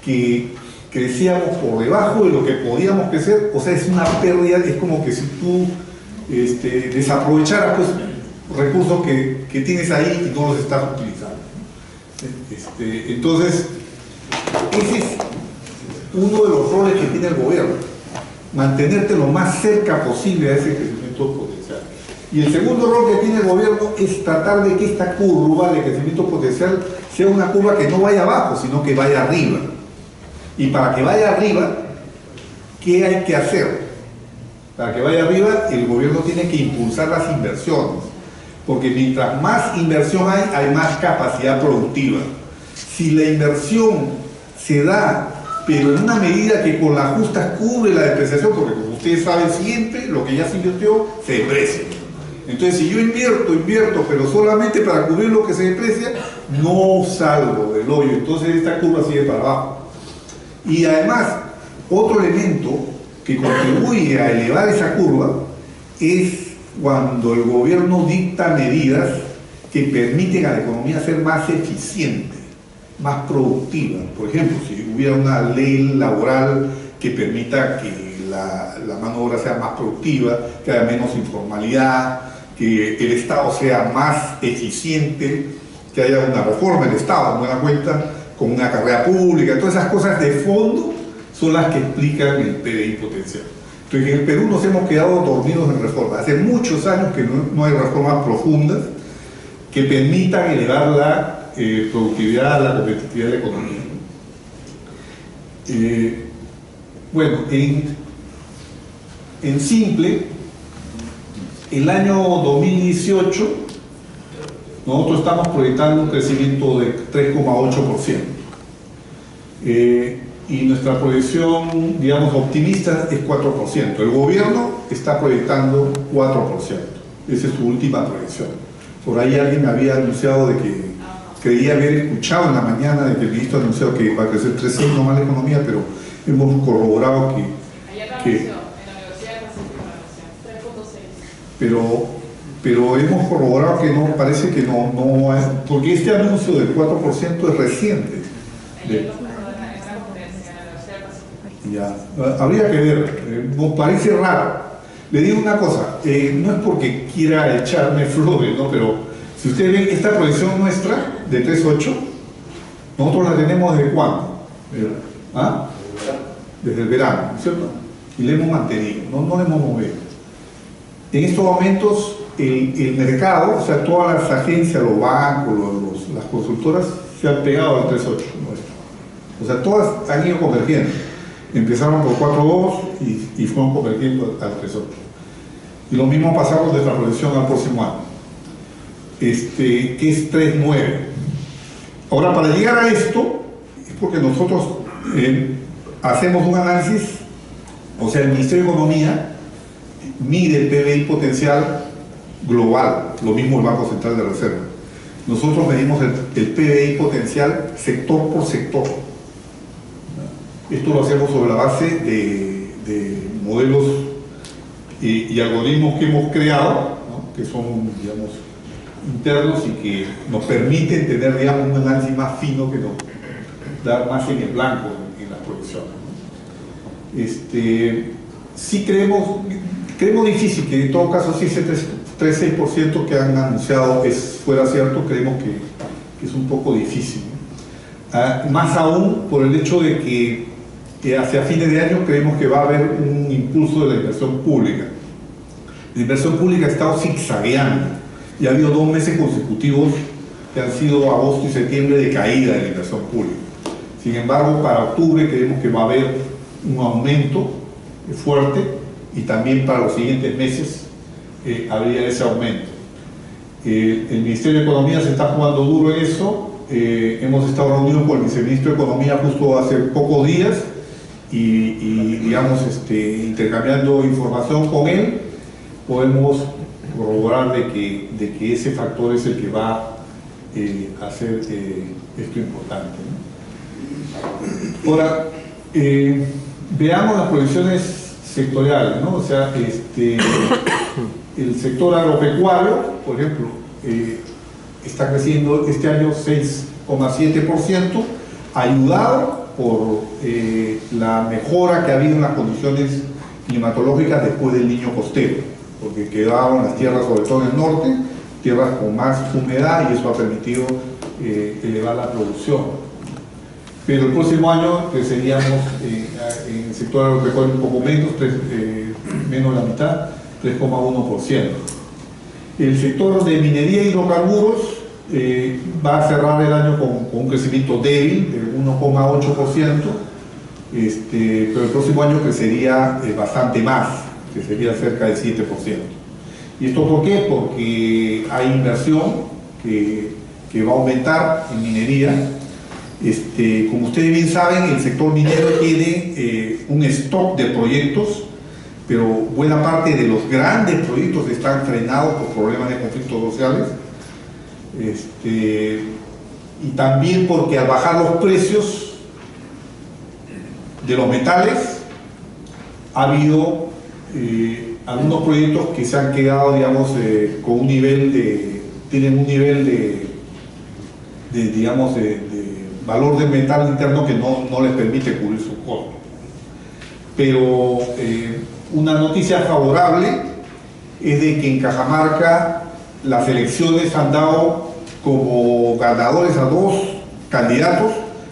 que crecíamos por debajo de lo que podíamos crecer. O sea, es una pérdida, es como que si tú desaprovecharas pues, recursos que tienes ahí y no los estás utilizando. Entonces, ese es uno de los roles que tiene el gobierno, mantenerte lo más cerca posible a ese crecimiento potencial. Y el segundo rol que tiene el gobierno es tratar de que esta curva de crecimiento potencial sea una curva que no vaya abajo, sino que vaya arriba. Y para que vaya arriba, ¿qué hay que hacer? Para que vaya arriba, el gobierno tiene que impulsar las inversiones, porque mientras más inversión hay más capacidad productiva. Si la inversión se da, pero en una medida que con las justas cubre la depreciación, porque como ustedes saben siempre, lo que ya se invirtió se deprecia. Entonces, si yo invierto, pero solamente para cubrir lo que se deprecia, no salgo del hoyo. Entonces, esta curva sigue para abajo. Y además, otro elemento que contribuye a elevar esa curva es cuando el gobierno dicta medidas que permiten a la economía ser más eficiente, más productiva. Por ejemplo, si hubiera una ley laboral que permita que la mano de obra sea más productiva, que haya menos informalidad, que el Estado sea más eficiente, que haya una reforma del Estado, en buena cuenta, con una carrera pública. Todas esas cosas de fondo son las que explican el PBI potencial. Entonces, en el Perú nos hemos quedado dormidos en reformas. Hace muchos años que no hay reformas profundas que permitan elevar la productividad, la competitividad de la economía. Bueno, en simple, el año 2018 nosotros estamos proyectando un crecimiento de 3,8%. Y nuestra proyección, digamos, optimista es 4%. El gobierno está proyectando 4%. Esa es su última proyección. Por ahí alguien me había anunciado de que creía haber escuchado en la mañana de que el ministro ha anunciado que va a crecer 3,6 nomás la economía, pero hemos corroborado que en la Universidad de Pacífico, 3,6. Pero hemos corroborado que no, parece que no es, porque este anuncio del 4% es reciente. Ya, habría que ver, nos parece raro. Le digo una cosa, no es porque quiera echarme flores, ¿no? Pero si ustedes ven esta proyección nuestra de 3,8, nosotros la tenemos ¿desde cuándo? ¿Ah? Desde el verano, ¿cierto? Y la hemos mantenido, no la hemos movido. En estos momentos el mercado, o sea, todas las agencias, los bancos, las consultoras se han pegado al 3,8 nuestro. O sea, todas han ido convergiendo. Empezaron por 4,2 y fueron convergiendo al 3,8. Y lo mismo pasamos de nuestra proyección al próximo año, que es 3,9. Ahora, para llegar a esto, es porque nosotros hacemos un análisis, o sea, el Ministerio de Economía mide el PBI potencial global, lo mismo el Banco Central de Reserva. Nosotros medimos el PBI potencial sector por sector. Esto lo hacemos sobre la base de modelos y algoritmos que hemos creado, ¿no? Que son, digamos, internos y que nos permiten tener, digamos, un análisis más fino que nos da más en el blanco en las proyecciones, ¿no? Sí creemos difícil que en todo caso, si ese 3,6% que han anunciado fuera cierto, creemos que es un poco difícil, ¿no? Más aún por el hecho de que hacia fines de año creemos que va a haber un impulso de la inversión pública. La inversión pública ha estado zigzagueando y ha habido 2 meses consecutivos que han sido agosto y septiembre de caída de la inversión pública. Sin embargo, para octubre creemos que va a haber un aumento fuerte y también para los siguientes meses habría ese aumento. El Ministerio de Economía se está jugando duro en eso. Hemos estado reunidos con el viceministro de Economía justo hace pocos días y digamos, intercambiando información con él, podemos corroborar de que ese factor es el que va a hacer esto importante, ¿no? Ahora, veamos las proyecciones sectoriales, ¿no? O sea, el sector agropecuario, por ejemplo, está creciendo este año 6,7%, ayudado por la mejora que ha habido en las condiciones climatológicas después del Niño costero, porque quedaron las tierras, sobre todo en el norte, tierras con más humedad, y eso ha permitido elevar la producción. Pero el próximo año creceríamos en el sector agropecuario un poco menos, menos de la mitad, 3,1%. El sector de minería y hidrocarburos va a cerrar el año con un crecimiento débil de 1,8%, pero el próximo año crecería bastante más, que sería cerca del 7%. ¿Y esto por qué? Porque hay inversión que va a aumentar en minería. Como ustedes bien saben, el sector minero tiene un stock de proyectos, pero buena parte de los grandes proyectos están frenados por problemas de conflictos sociales, y también porque al bajar los precios de los metales ha habido algunos proyectos que se han quedado, digamos, con un nivel tienen un nivel de valor del metal interno que no les permite cubrir sus costos. Pero una noticia favorable es de que en Cajamarca las elecciones han dado como ganadores a dos candidatos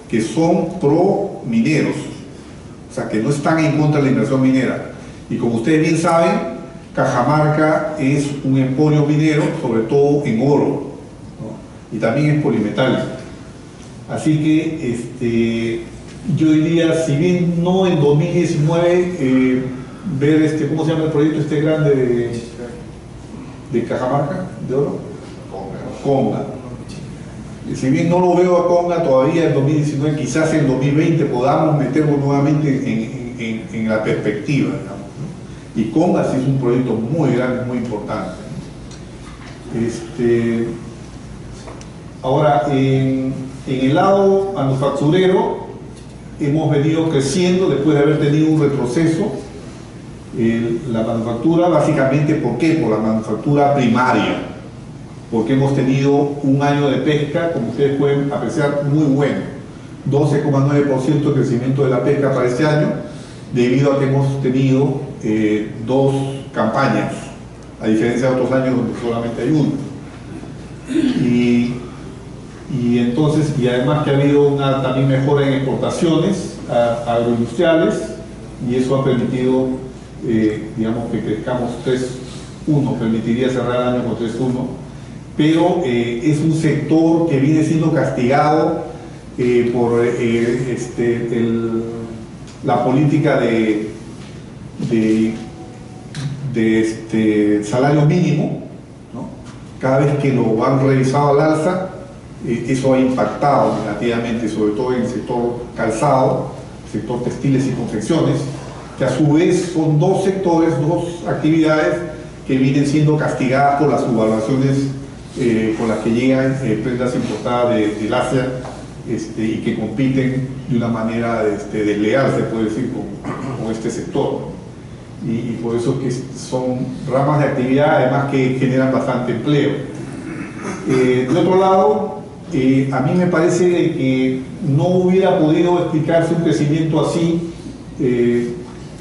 que son pro mineros, o sea, que no están en contra de la inversión minera. Y como ustedes bien saben, Cajamarca es un emporio minero, sobre todo en oro, ¿no? Y también es polimetálico. Así que yo diría, si bien no en 2019 ver ¿cómo se llama el proyecto grande de Cajamarca, de oro? Conga. Si bien no lo veo a Conga todavía en 2019, quizás en 2020 podamos meterlo nuevamente en la perspectiva, digamos, ¿no? Y Conga sí es un proyecto muy grande, muy importante. Ahora, en el lado manufacturero hemos venido creciendo después de haber tenido un retroceso. La manufactura, básicamente, ¿por qué? Por la manufactura primaria, porque hemos tenido un año de pesca, como ustedes pueden apreciar, muy bueno, 12,9% de crecimiento de la pesca para este año, debido a que hemos tenido dos campañas, a diferencia de otros años donde solamente hay una. Y además que ha habido una también mejora en exportaciones agroindustriales, y eso ha permitido, digamos, que crezcamos 3,1, permitiría cerrar el año con 3,1, pero es un sector que viene siendo castigado por la política de salario mínimo, ¿no? Cada vez que lo han revisado al alza, eso ha impactado negativamente, sobre todo en el sector calzado, sector textiles y confecciones, que a su vez son dos sectores, dos actividades que vienen siendo castigadas por las subvaluaciones con las que llegan prendas importadas del Asia, y que compiten de una manera desleal, se puede decir, con este sector. Y por eso que son ramas de actividad, además, que generan bastante empleo. De otro lado, a mí me parece que no hubiera podido explicarse un crecimiento así, e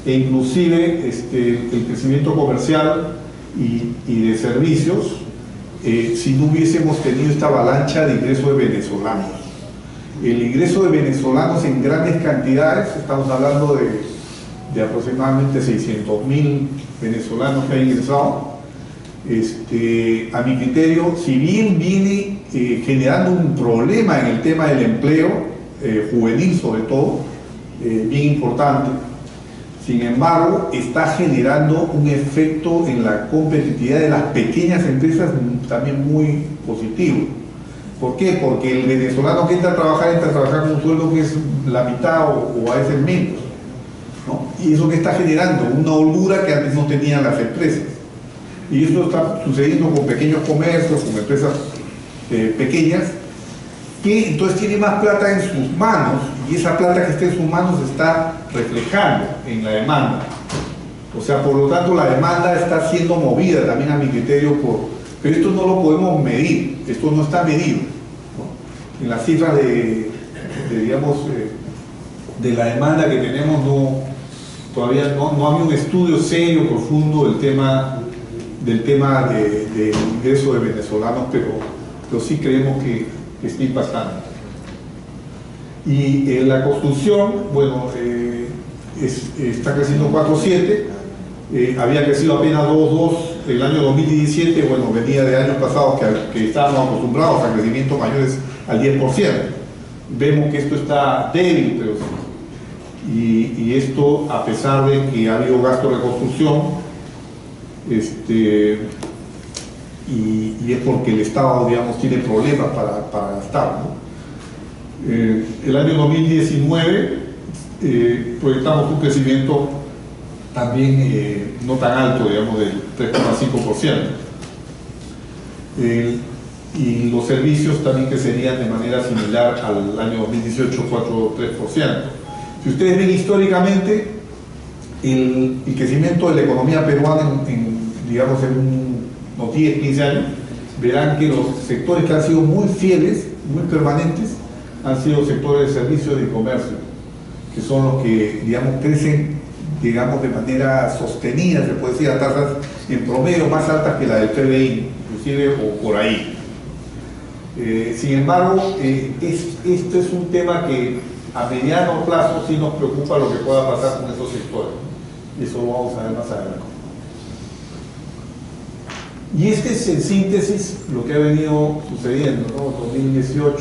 inclusive el crecimiento comercial y de servicios, si no hubiésemos tenido esta avalancha de ingreso de venezolanos. El ingreso de venezolanos en grandes cantidades, estamos hablando de aproximadamente 600.000 venezolanos que han ingresado, a mi criterio, si bien viene generando un problema en el tema del empleo, juvenil sobre todo, bien importante, sin embargo, está generando un efecto en la competitividad de las pequeñas empresas también muy positivo. ¿Por qué? Porque el venezolano que entra a trabajar con un sueldo que es la mitad o a veces menos, ¿no? Y eso que está generando una holgura que antes no tenían las empresas. Y eso está sucediendo con pequeños comercios, con empresas pequeñas, que entonces tiene más plata en sus manos, y esa plata que está en sus manos se está reflejando en la demanda. O sea, por lo tanto, la demanda está siendo movida también, a mi criterio, Pero esto no lo podemos medir, esto no está medido, ¿no? En las cifras digamos, de la demanda que tenemos, todavía no había un estudio serio, profundo del tema del ingreso de venezolanos, pero sí creemos que está impactando. Y la construcción, bueno, está creciendo 4,7, había crecido apenas 2,2 el año 2017, bueno, venía de años pasados que estábamos acostumbrados a crecimientos mayores al 10%. Vemos que esto está débil, pero y esto a pesar de que ha habido gasto de construcción, y es porque el Estado, digamos, tiene problemas para gastar, ¿no? El año 2019 proyectamos un crecimiento también no tan alto, digamos, del 3,5%. Y los servicios también crecerían de manera similar al año 2018, 4,3%. Si ustedes ven históricamente, el crecimiento de la economía peruana digamos, en unos 10, 15 años, verán que los sectores que han sido muy fieles, muy permanentes, han sido sectores de servicios y comercio, que son los que, digamos, crecen, digamos, de manera sostenida, se puede decir, a tasas en promedio más altas que la del PBI, inclusive, o por ahí. Sin embargo, esto es un tema que a mediano plazo sí nos preocupa lo que pueda pasar con esos sectores. Y eso lo vamos a ver más adelante. Y este es en síntesis lo que ha venido sucediendo, ¿no? 2018,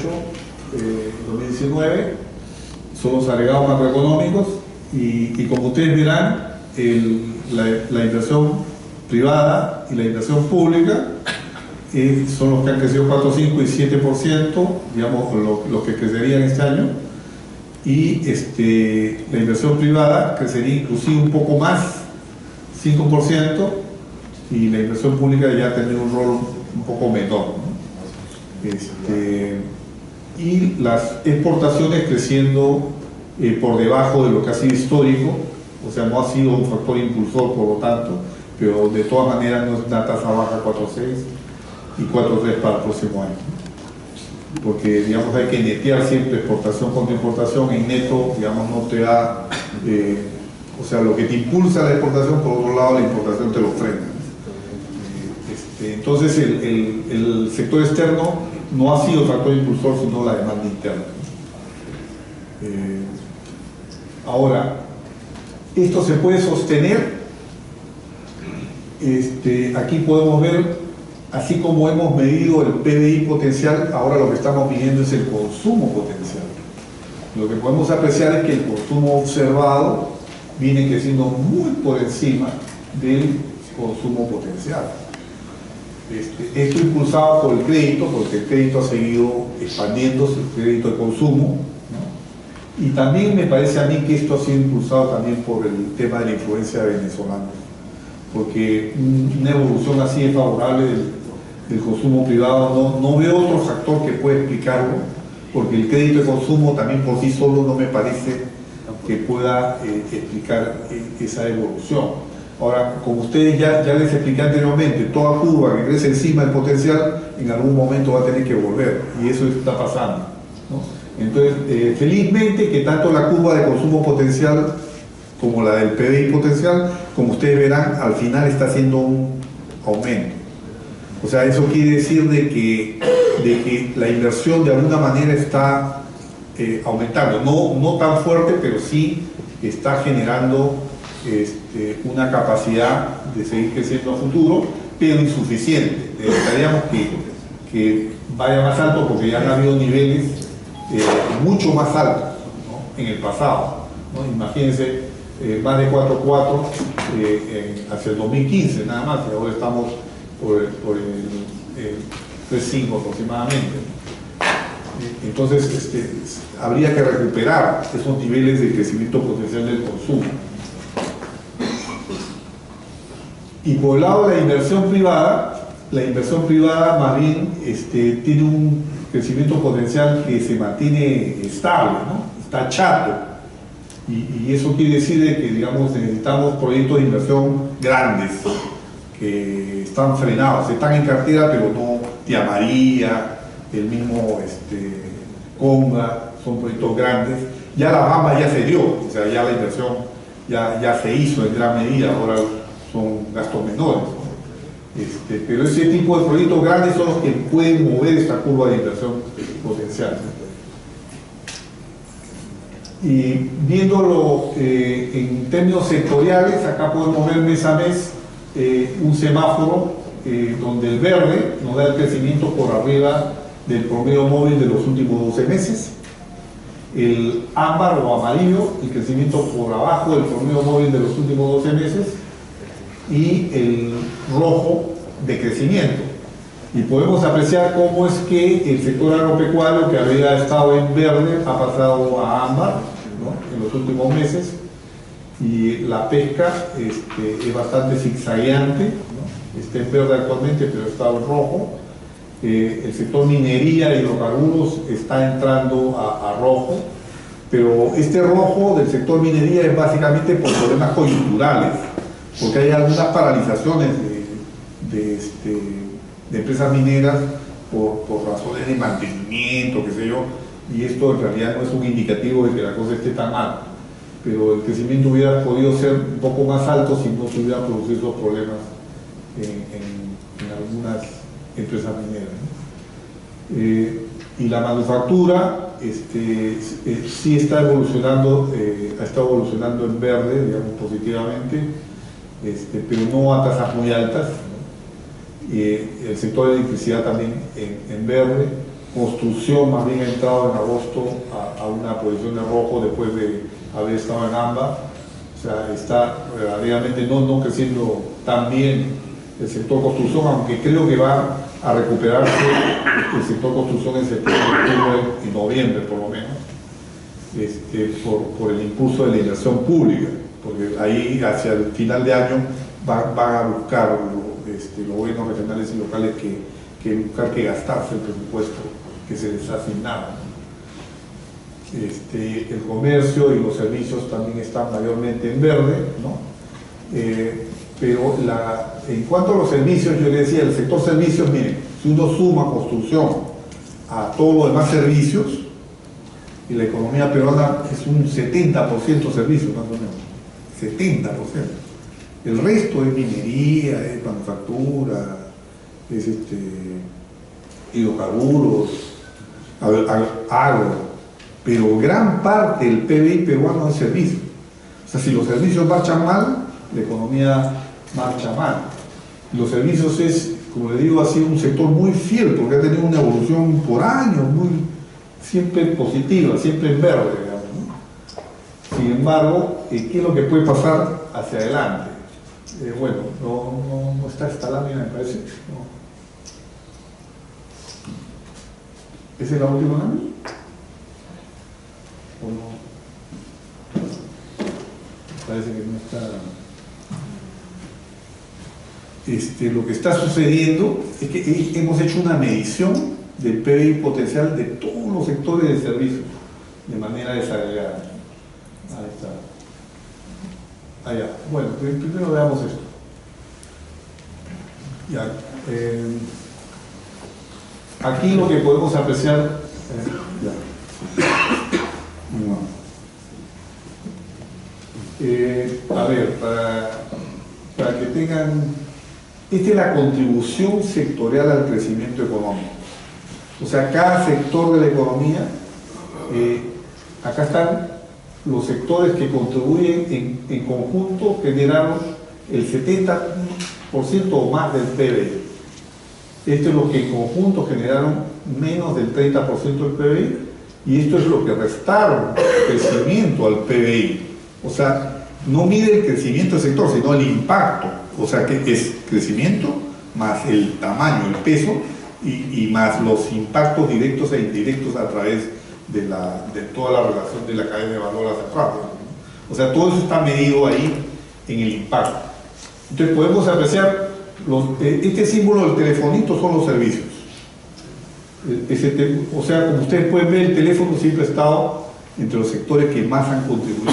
2019, son los agregados macroeconómicos y como ustedes verán, la inversión privada y la inversión pública son los que han crecido 4, 5 y 7%, digamos, los que crecerían este año, y la inversión privada crecería inclusive un poco más, 5%, y la inversión pública ya tendría un rol un poco menor, ¿no? Y las exportaciones creciendo por debajo de lo que ha sido histórico, o sea, no ha sido un factor impulsor por lo tanto, pero de todas maneras no es una tasa baja 4,6 y 4,3 para el próximo año, porque, digamos, hay que netear siempre exportación contra importación. En neto, digamos, no te da, o sea, lo que te impulsa la exportación, por otro lado la importación te lo frena. Entonces el sector externo no ha sido el factor impulsor, sino la demanda interna. Ahora, esto se puede sostener. Aquí podemos ver, así como hemos medido el PBI potencial, ahora lo que estamos midiendo es el consumo potencial. Lo que podemos apreciar es que el consumo observado viene creciendo muy por encima del consumo potencial. Esto impulsado por el crédito, porque el crédito ha seguido expandiéndose, el crédito de consumo, ¿no? Y también me parece a mí que esto ha sido impulsado también por el tema de la influencia venezolana, porque una evolución así de favorable del consumo privado no veo otro factor que pueda explicarlo, porque el crédito de consumo también por sí solo no me parece que pueda explicar esa evolución. Ahora, como ustedes ya les expliqué anteriormente, toda curva que crece encima del potencial en algún momento va a tener que volver, y eso está pasando, ¿no? Entonces, felizmente que tanto la curva de consumo potencial como la del PBI potencial, como ustedes verán, al final está haciendo un aumento. O sea, eso quiere decir de que la inversión de alguna manera está aumentando, no tan fuerte, pero sí está generando una capacidad de seguir creciendo a futuro, pero insuficiente. Necesitaríamos que vaya más alto, porque ya han habido niveles mucho más altos, ¿no? En el pasado, ¿no? Imagínense, más de 4,4 hacia el 2015 nada más, y ahora estamos por el 3,5 aproximadamente. Entonces habría que recuperar esos niveles de crecimiento potencial del consumo. Y por el lado de la inversión privada más bien tiene un crecimiento potencial que se mantiene estable, ¿no? Está chato. Y eso quiere decir de que, digamos, necesitamos proyectos de inversión grandes, que están frenados, están en cartera, pero no Tía María, el mismo Conga, son proyectos grandes. Ya la Bamba ya se dio, o sea, ya la inversión ya se hizo en gran medida, ahora son gastos menores. Pero ese tipo de proyectos grandes son los que pueden mover esta curva de inversión potencial. Y viéndolo en términos sectoriales, acá podemos ver mes a mes un semáforo donde el verde nos da el crecimiento por arriba del promedio móvil de los últimos 12 meses, el ámbar o amarillo, el crecimiento por abajo del promedio móvil de los últimos 12 meses, y el rojo de crecimiento. Y podemos apreciar cómo es que el sector agropecuario, que había estado en verde, ha pasado a ámbar, ¿no?, en los últimos meses, y la pesca es bastante zigzagueante, ¿no?, está en verde actualmente, pero está en rojo. El sector minería y hidrocarburos está entrando a rojo, pero este rojo del sector minería es básicamente por problemas coyunturales, porque hay algunas paralizaciones de empresas mineras por razones de mantenimiento, qué sé yo, y esto en realidad no es un indicativo de que la cosa esté tan mal, pero el crecimiento hubiera podido ser un poco más alto si no se hubieran producido esos problemas en algunas empresas mineras, ¿no? Y la manufactura sí está evolucionando, ha estado evolucionando en verde, digamos, positivamente, pero no a tasas muy altas, ¿no? El sector de electricidad también en verde. Construcción más bien ha entrado en agosto a una posición de rojo después de haber estado en ámbar, o sea, está relativamente no creciendo tan bien el sector construcción, aunque creo que va a recuperarse el sector construcción en septiembre, octubre y noviembre por lo menos, por el impulso de la inversión pública, porque ahí hacia el final de año van a buscar los gobiernos regionales y locales que buscar que gastarse el presupuesto que se les ha asignado. El comercio y los servicios también están mayormente en verde, ¿no? Pero en cuanto a los servicios, yo le decía, el sector servicios, miren, si uno suma construcción a todos los demás servicios, y la economía peruana es un 70% servicios, más o menos, 70%. El resto es minería, es manufactura, es hidrocarburos, agro, pero gran parte del PBI peruano es servicio. O sea, si los servicios marchan mal, la economía marcha mal. Los servicios es, como le digo, ha sido un sector muy fiel porque ha tenido una evolución por años, siempre positiva, siempre en verde, digamos, ¿no? Sin embargo, ¿qué es lo que puede pasar hacia adelante? Bueno, no está esta lámina, me parece. No. ¿Esa es la última lámina? ¿O no? Parece que no está. Lo que está sucediendo es que hemos hecho una medición del PBI potencial de todos los sectores de servicios de manera desagregada. Ahí está. Allá. Bueno, primero veamos esto. Ya. Aquí lo que podemos apreciar. A ver, para que tengan. Esta es la contribución sectorial al crecimiento económico. O sea, cada sector de la economía, acá están los sectores que contribuyen en conjunto, generaron el 70% o más del PBI. Esto es lo que en conjunto generaron menos del 30% del PBI, y esto es lo que restaron crecimiento al PBI. O sea, no mide el crecimiento del sector, sino el impacto. O sea, que es crecimiento más el tamaño, el peso, y más los impactos directos e indirectos a través de toda la relación de la cadena de valor hacia atrás. O sea, todo eso está medido ahí en el impacto. Entonces podemos apreciar, este símbolo del telefonito son los servicios. O sea, como ustedes pueden ver, el teléfono siempre ha estado entre los sectores que más han contribuido.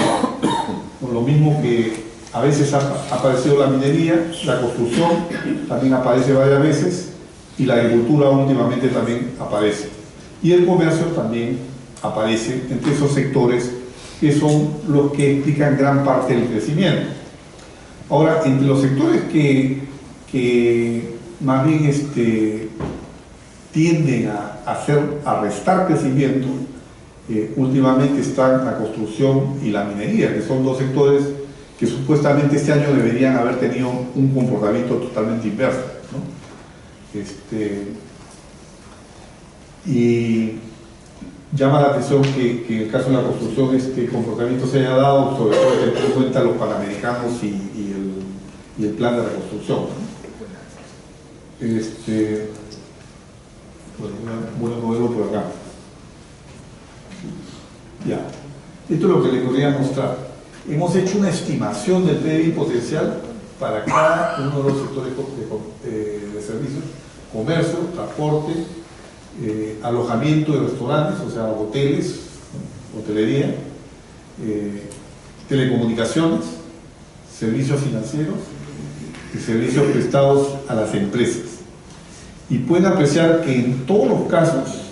Lo mismo que A veces ha aparecido la minería, la construcción también aparece varias veces y la agricultura últimamente también aparece. Y el comercio también aparece entre esos sectores que son los que explican gran parte del crecimiento. Ahora, entre los sectores que más bien tienden a restar crecimiento, últimamente están la construcción y la minería, que son dos sectores que supuestamente este año deberían haber tenido un comportamiento totalmente inverso, ¿no? Y llama la atención que en el caso de la construcción este comportamiento se haya dado, sobre todo teniendo en cuenta los panamericanos y el plan de reconstrucción, ¿no? Bueno, voy a moverlo por acá. Ya. Esto es lo que les quería mostrar. Hemos hecho una estimación del PBI potencial para cada uno de los sectores de servicios: comercio, transporte, alojamiento de restaurantes, o sea, hoteles, hotelería, telecomunicaciones, servicios financieros y servicios prestados a las empresas. Y pueden apreciar que en todos los casos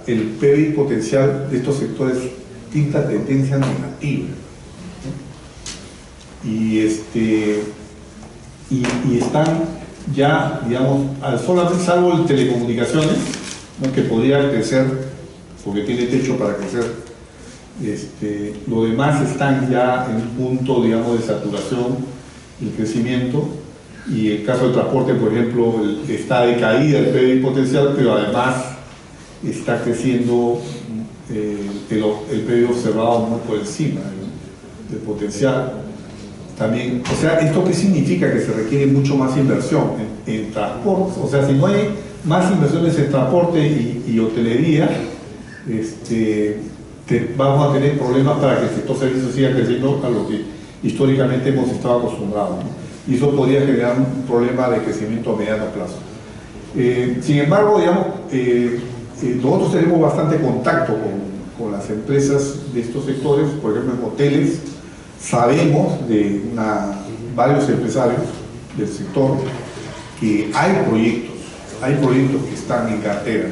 el PBI potencial de estos sectores tiene una tendencia negativa, ¿no? Y están ya, digamos, solamente salvo el telecomunicaciones, ¿no?, que podría crecer porque tiene techo para crecer. Lo demás están ya en un punto, digamos, de saturación, el crecimiento. Y el caso del transporte, por ejemplo, está de caída el PBI potencial, pero además está creciendo el PBI observado muy por encima del potencial. También, o sea, ¿esto qué significa? Que se requiere mucho más inversión en transporte. O sea, si no hay más inversiones en transporte y hotelería, vamos a tener problemas para que el sector servicios siga creciendo a lo que históricamente hemos estado acostumbrados, ¿no? Y eso podría generar un problema de crecimiento a mediano plazo. Sin embargo, digamos, nosotros tenemos bastante contacto con las empresas de estos sectores. Por ejemplo, en hoteles sabemos de varios empresarios del sector que hay proyectos que están en cartera.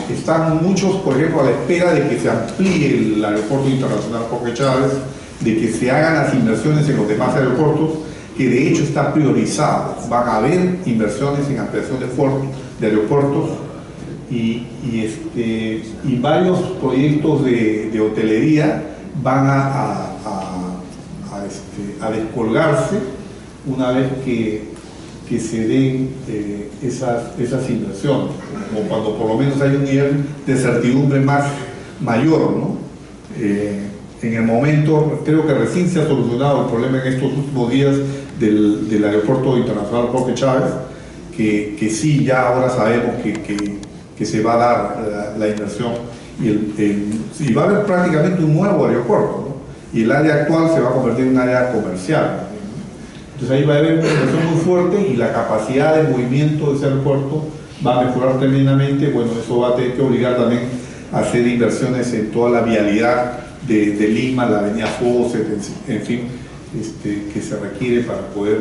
Están muchos, por ejemplo, a la espera de que se amplíe el aeropuerto internacional Jorge Chávez, de que se hagan las inversiones en los demás aeropuertos, que de hecho está priorizado. Van a haber inversiones en ampliación de aeropuertos y varios proyectos de hotelería van a descolgarse una vez que se den esas inversiones, como cuando por lo menos hay un nivel de certidumbre mayor, ¿no? En el momento, creo que recién se ha solucionado el problema en estos últimos días del aeropuerto internacional Jorge Chávez, que sí, ya ahora sabemos que se va a dar la inversión y va a haber prácticamente un nuevo aeropuerto, ¿no? Y el área actual se va a convertir en un área comercial. Entonces ahí va a haber una inversión muy fuerte y la capacidad de movimiento de ese aeropuerto va a mejorar tremendamente. Bueno, eso va a tener que obligar también a hacer inversiones en toda la vialidad de Lima, la avenida Fawcett, en fin, que se requiere para poder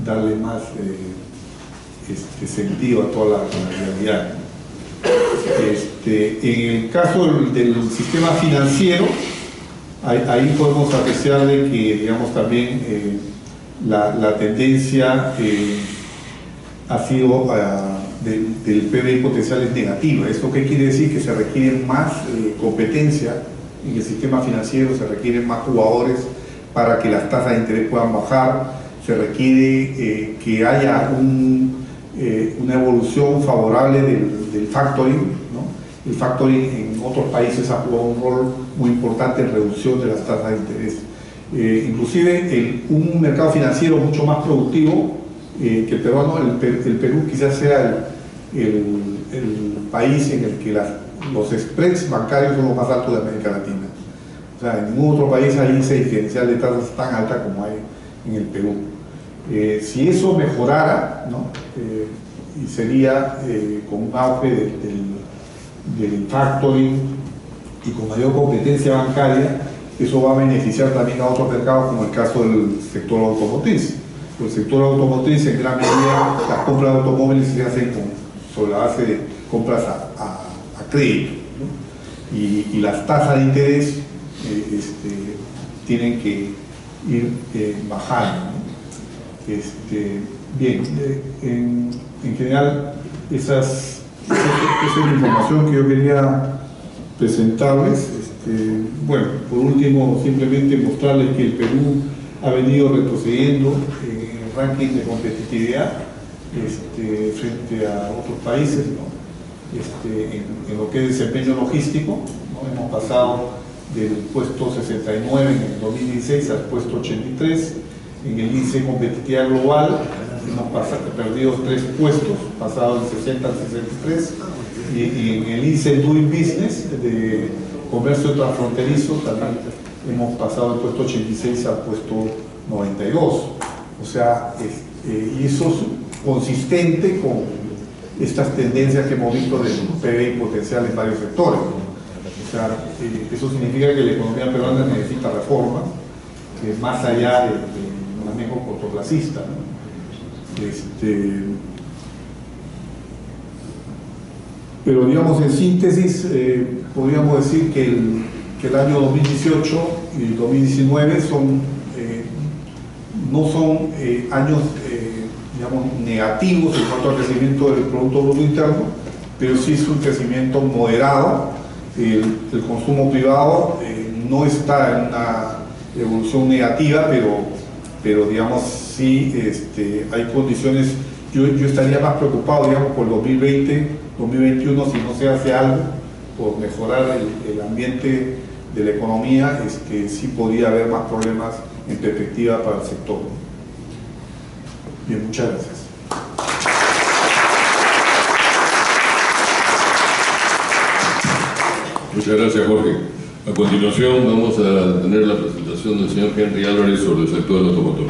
darle más sentido a toda la realidad. En el caso del sistema financiero, ahí podemos apreciar de que, digamos, también la tendencia ha sido del PBI potencial es negativa. ¿Esto qué quiere decir? Que se requiere más competencia en el sistema financiero, se requieren más jugadores para que las tasas de interés puedan bajar, se requiere que haya una evolución favorable del factoring, ¿no? El factoring en otros países ha jugado un rol muy importante en reducción de las tasas de interés. Inclusive un mercado financiero mucho más productivo que el peruano. El Perú quizás sea el país en el que los spreads bancarios son los más altos de América Latina. O sea, en ningún otro país hay índice diferencial de tasas tan alta como hay en el Perú. Si eso mejorara, ¿no? Y sería con un auge del factoring y con mayor competencia bancaria, eso va a beneficiar también a otros mercados, como el caso del sector automotriz. El sector automotriz, en gran medida, las compras de automóviles se hacen sobre la base de compras a crédito, ¿no? Y las tasas de interés tienen que ir bajando, ¿no? Bien, en general, esa es la información que yo quería presentarles. Bueno, por último, simplemente mostrarles que el Perú ha venido retrocediendo en el ranking de competitividad frente a otros países, ¿no? En lo que es desempeño logístico, ¿no? Hemos pasado del puesto 69 en el 2016 al puesto 83. En el índice de competitividad global hemos perdido 3 puestos, pasado del 60 al 63, y en el índice Doing Business de comercio transfronterizo también hemos pasado del puesto 86 al puesto 92. O sea, y eso es consistente con estas tendencias que hemos visto del PBI potencial en varios sectores. O sea, eso significa que la economía peruana necesita reformas, más allá de manejo cortoplacista, ¿no? Pero digamos, en síntesis, podríamos decir que el año 2018 y 2019 no son años digamos, negativos en cuanto al crecimiento del Producto Bruto Interno, pero sí es un crecimiento moderado. El consumo privado no está en una evolución negativa, pero digamos, sí hay condiciones. Yo estaría más preocupado, digamos, por el 2020, 2021, si no se hace algo por mejorar el ambiente de la economía, sí podría haber más problemas en perspectiva para el sector. Bien, muchas gracias. Muchas gracias, Jorge. A continuación vamos a tener la presentación del señor Henry Álvarez sobre el sector del automotor.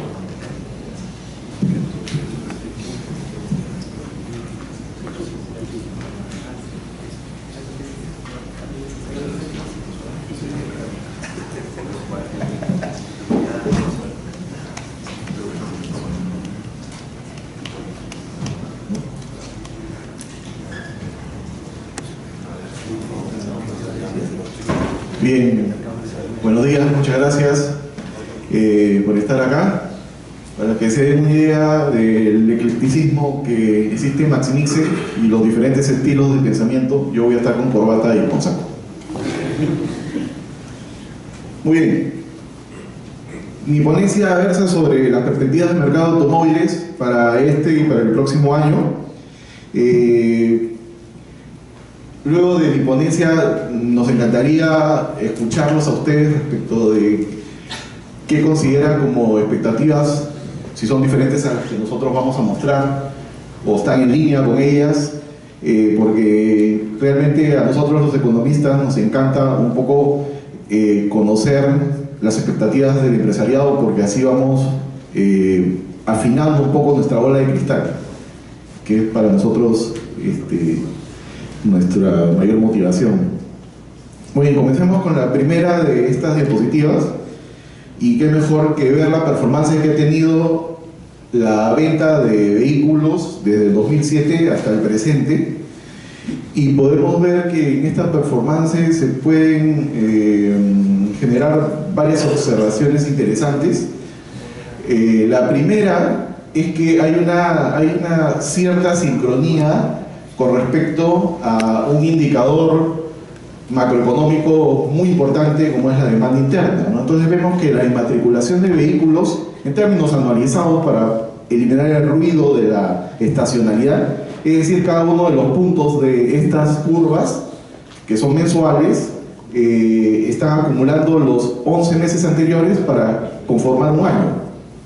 Bien, buenos días, muchas gracias por estar acá. Para que se den una idea del eclecticismo que existe en Maximixe y los diferentes estilos de pensamiento, yo voy a estar con corbata y con saco. Muy bien. Mi ponencia versa sobre las perspectivas del mercado de automóviles para este y para el próximo año. Luego de mi ponencia nos encantaría escucharlos a ustedes respecto de qué consideran como expectativas, si son diferentes a las que nosotros vamos a mostrar o están en línea con ellas, porque realmente a nosotros los economistas nos encanta un poco conocer las expectativas del empresariado, porque así vamos afinando un poco nuestra bola de cristal, que es para nosotros nuestra mayor motivación. Muy bien, comencemos con la primera de estas diapositivas, y qué mejor que ver la performance que ha tenido la venta de vehículos desde el 2007 hasta el presente, y podemos ver que en esta performance se pueden generar varias observaciones interesantes. La primera es que hay una cierta sincronía con respecto a un indicador macroeconómico muy importante como es la demanda interna, ¿no? Entonces vemos que la inmatriculación de vehículos en términos anualizados, para eliminar el ruido de la estacionalidad, es decir, cada uno de los puntos de estas curvas, que son mensuales, están acumulando los 11 meses anteriores para conformar un año,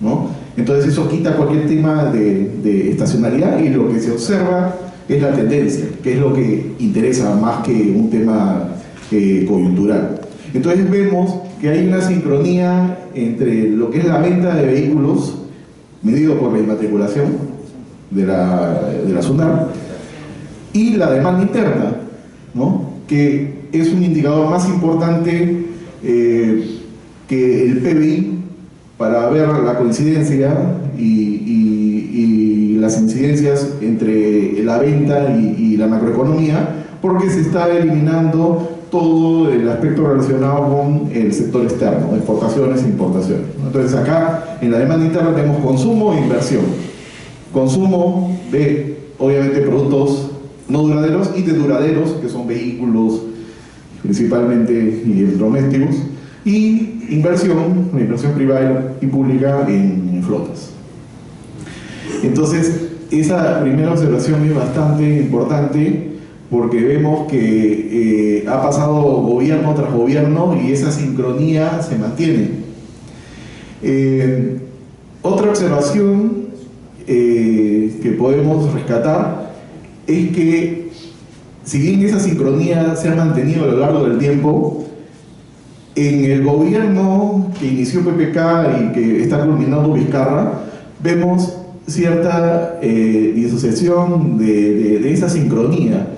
¿no? Entonces eso quita cualquier tema de estacionalidad, y lo que se observa es la tendencia, que es lo que interesa más que un tema coyuntural. Entonces vemos que hay una sincronía entre lo que es la venta de vehículos medido por la inmatriculación de la SUNAT y la demanda interna, ¿no? Que es un indicador más importante que el PBI, para ver la coincidencia y las incidencias entre la venta y la macroeconomía, porque se está eliminando todo el aspecto relacionado con el sector externo, exportaciones e importaciones. Entonces acá en la demanda interna tenemos consumo e inversión. Consumo de, obviamente, productos no duraderos y de duraderos, que son vehículos principalmente y electrodomésticos, y inversión, la inversión privada y pública en flotas. Entonces, esa primera observación es bastante importante porque vemos que ha pasado gobierno tras gobierno y esa sincronía se mantiene. Otra observación que podemos rescatar es que, si bien esa sincronía se ha mantenido a lo largo del tiempo, en el gobierno que inició PPK y que está culminando Vizcarra, vemos cierta disociación de esa sincronía.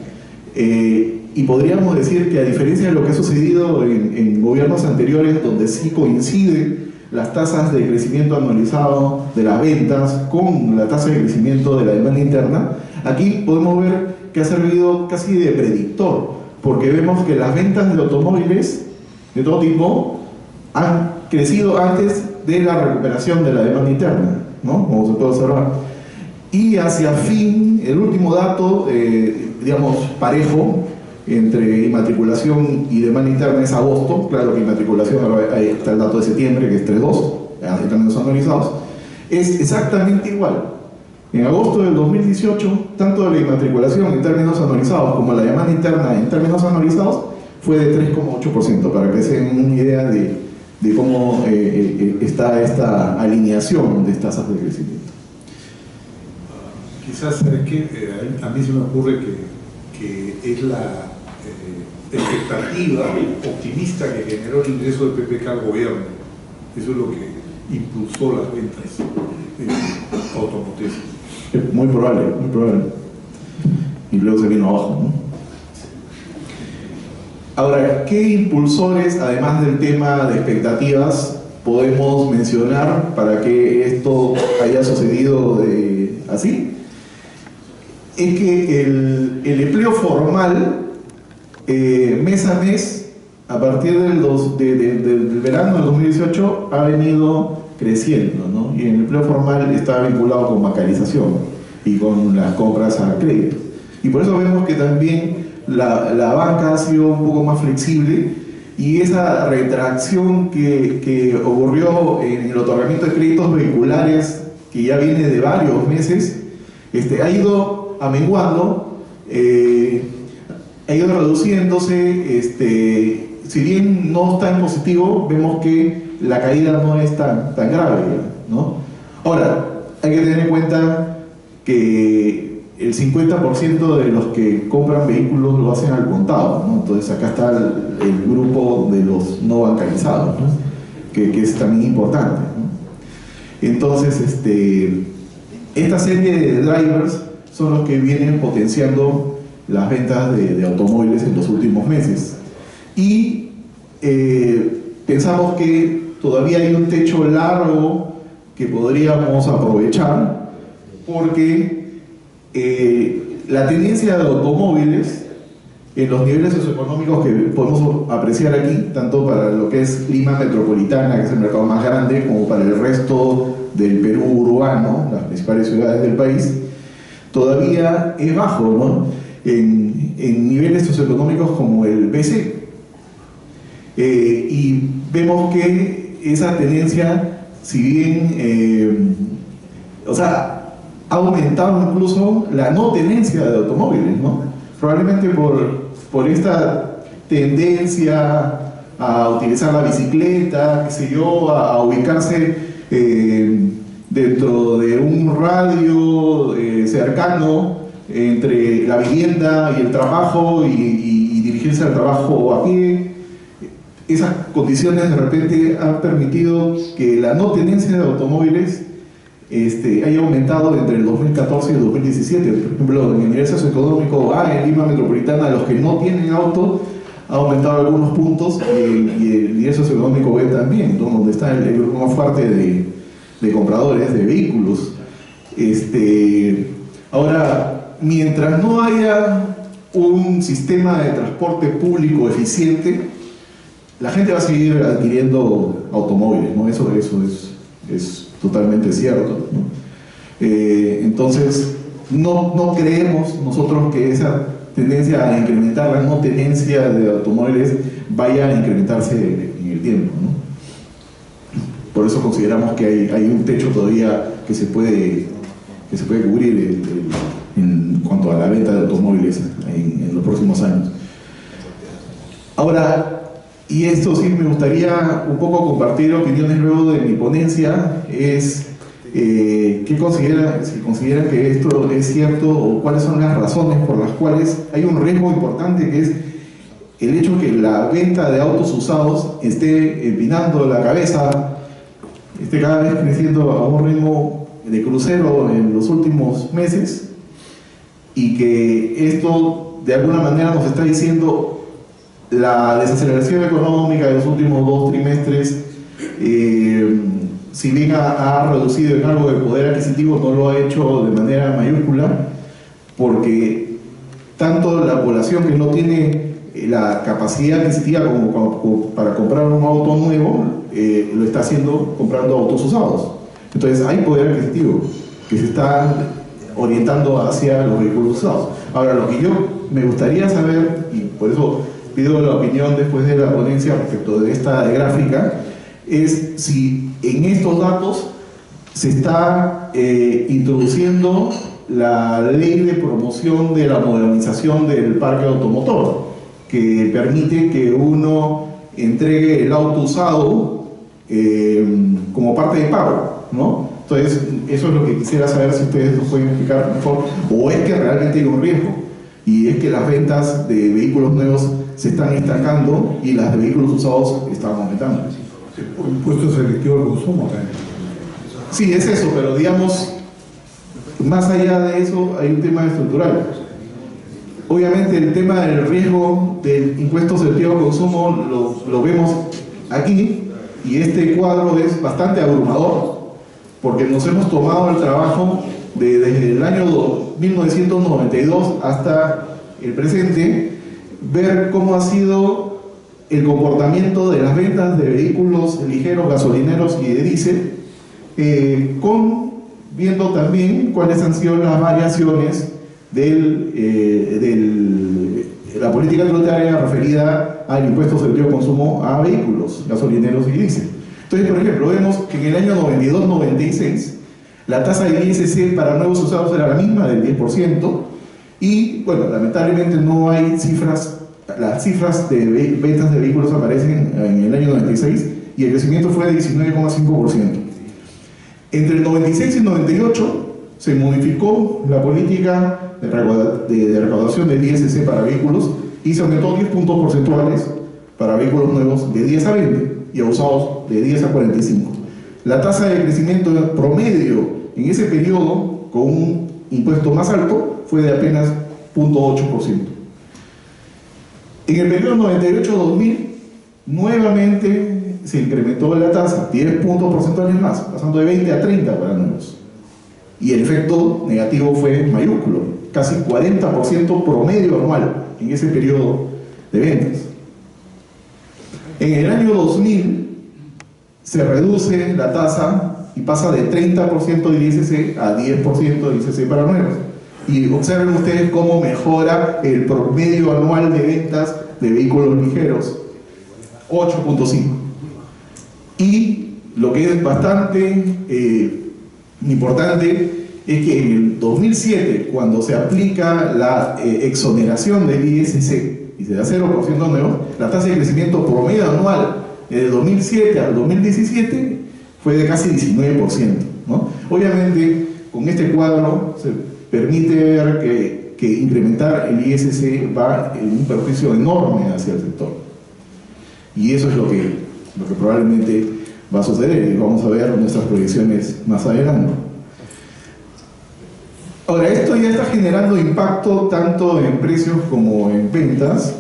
Y podríamos decir que, a diferencia de lo que ha sucedido en gobiernos anteriores, donde sí coinciden las tasas de crecimiento anualizado de las ventas con la tasa de crecimiento de la demanda interna, aquí podemos ver que ha servido casi de predictor, porque vemos que las ventas de automóviles de todo tipo han crecido antes de la recuperación de la demanda interna, ¿no? Como se puede observar. Y hacia fin, el último dato, digamos, parejo entre inmatriculación y demanda interna es agosto. Claro que inmatriculación, ahí está el dato de septiembre, que es 3.2, en términos anualizados, es exactamente igual. En agosto del 2018, tanto la inmatriculación en términos anualizados como la demanda interna en términos anualizados fue de 3,8%, para que se den una idea de cómo está esta alineación de tasas de crecimiento. Quizás, ¿sabes qué? A mí se me ocurre que es la expectativa optimista que generó el ingreso del PPK al gobierno. Eso es lo que impulsó las ventas automotrices. Muy probable, muy probable. Y luego se vino abajo, ¿no? Ahora, ¿qué impulsores, además del tema de expectativas, podemos mencionar para que esto haya sucedido así? Es que el empleo formal, mes a mes, a partir del verano del 2018, ha venido creciendo, ¿no? Y el empleo formal está vinculado con bancarización y con las compras a crédito. Y por eso vemos que también la banca ha sido un poco más flexible, y esa retracción que ocurrió en el otorgamiento de créditos vehiculares, que ya viene de varios meses, ha ido amenguando, ha ido reduciéndose. Si bien no está en positivo, vemos que la caída no es tan grave, ¿no? Ahora, hay que tener en cuenta que el 50% de los que compran vehículos lo hacen al contado, ¿no? Entonces acá está el grupo de los no bancarizados, ¿no? que es también importante, ¿no? Entonces, esta serie de drivers son los que vienen potenciando las ventas de automóviles en los últimos meses. Y pensamos que todavía hay un techo largo que podríamos aprovechar, porque la tendencia de automóviles en los niveles socioeconómicos que podemos apreciar aquí, tanto para lo que es Lima metropolitana, que es el mercado más grande, como para el resto del Perú urbano, las principales ciudades del país, todavía es bajo, ¿no? En niveles socioeconómicos como el BC. Y vemos que esa tendencia, si bien ha aumentado incluso la no tenencia de automóviles, ¿no? Probablemente por esta tendencia a utilizar la bicicleta, qué sé yo, a ubicarse dentro de un radio cercano entre la vivienda y el trabajo, y dirigirse al trabajo a pie. Esas condiciones de repente han permitido que la no tenencia de automóviles haya aumentado entre el 2014 y el 2017. Por ejemplo, en el nivel socioeconómico A, en Lima metropolitana, los que no tienen auto ha aumentado algunos puntos y el ingreso socioeconómico B también, ¿no? Donde está el grupo más fuerte de compradores de vehículos. Ahora, mientras no haya un sistema de transporte público eficiente, la gente va a seguir adquiriendo automóviles, ¿no? Eso es totalmente cierto, ¿no? Entonces, no creemos nosotros que esa tendencia a incrementar la no tenencia de automóviles vaya a incrementarse en el tiempo, ¿no? Por eso consideramos que hay un techo todavía que se puede cubrir en cuanto a la venta de automóviles en los próximos años. Ahora, y esto sí me gustaría un poco compartir opiniones luego de mi ponencia, es si consideran que esto es cierto o cuáles son las razones por las cuales hay un riesgo importante, que es el hecho que la venta de autos usados esté empinando la cabeza, esté cada vez creciendo a un ritmo de crucero en los últimos meses, y que esto de alguna manera nos está diciendo la desaceleración económica de los últimos 2 trimestres, si bien ha reducido en algo de poder adquisitivo, no lo ha hecho de manera mayúscula, porque tanto la población que no tiene la capacidad adquisitiva como para comprar un auto nuevo, lo está haciendo comprando autos usados. Entonces hay poder adquisitivo que se está orientando hacia los vehículos usados. Ahora, lo que yo me gustaría saber, y por eso pido la opinión después de la ponencia respecto de esta gráfica, es si en estos datos se está introduciendo la ley de promoción de la modernización del parque automotor, que permite que uno entregue el auto usado como parte de pago, ¿no? Entonces, eso es lo que quisiera saber, si ustedes nos pueden explicar mejor, o es que realmente hay un riesgo, y es que las ventas de vehículos nuevos se están estancando y las de vehículos usados están aumentando. Por impuesto selectivo al consumo también. Sí, es eso, pero digamos, más allá de eso hay un tema estructural. Obviamente el tema del riesgo del impuesto selectivo al consumo lo vemos aquí, y este cuadro es bastante abrumador, porque nos hemos tomado el trabajo desde el año 1992 hasta el presente, ver cómo ha sido el comportamiento de las ventas de vehículos ligeros, gasolineros y de diésel, viendo también cuáles han sido las variaciones de la política tributaria referida al impuesto selectivo de consumo a vehículos gasolineros y diésel. Entonces, por ejemplo, vemos que en el año 92-96 la tasa de ISC para nuevos usados era la misma, del 10%, y bueno, lamentablemente no hay cifras. Las cifras de ventas de vehículos aparecen en el año 96 y el crecimiento fue de 19,5%. Entre el 96 y el 98 se modificó la política de recaudación del ISC para vehículos y se aumentó 10 puntos porcentuales para vehículos nuevos de 10 a 20 y a usados de 10 a 45. La tasa de crecimiento promedio en ese periodo, con un impuesto más alto, fue de apenas 0,8%. En el periodo 98-2000, nuevamente se incrementó la tasa, 10 puntos porcentuales más, pasando de 20 a 30 para nuevos. Y el efecto negativo fue mayúsculo, casi 40% promedio anual en ese periodo de ventas. En el año 2000 se reduce la tasa y pasa de 30% de ISC a 10% de ISC para nuevos. Y observen ustedes cómo mejora el promedio anual de ventas de vehículos ligeros, 8.5. Y lo que es bastante importante es que en el 2007, cuando se aplica la exoneración del ISC y se da 0% nuevo, la tasa de crecimiento promedio anual de 2007 al 2017 fue de casi 19%, ¿no? Obviamente, con este cuadro se permite ver que incrementar el ISC va en un perjuicio enorme hacia el sector. Y eso es lo que probablemente va a suceder, y vamos a ver nuestras proyecciones más adelante. Ahora, esto ya está generando impacto tanto en precios como en ventas,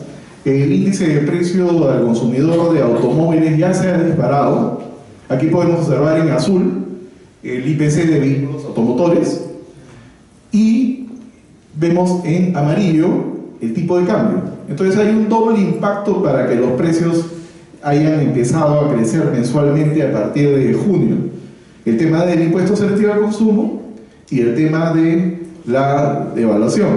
El índice de precio al consumidor de automóviles ya se ha disparado. Aquí podemos observar en azul el IPC de vehículos automotores y vemos en amarillo el tipo de cambio. Entonces hay un doble impacto para que los precios hayan empezado a crecer mensualmente a partir de junio. El tema del impuesto selectivo al consumo y el tema de la devaluación,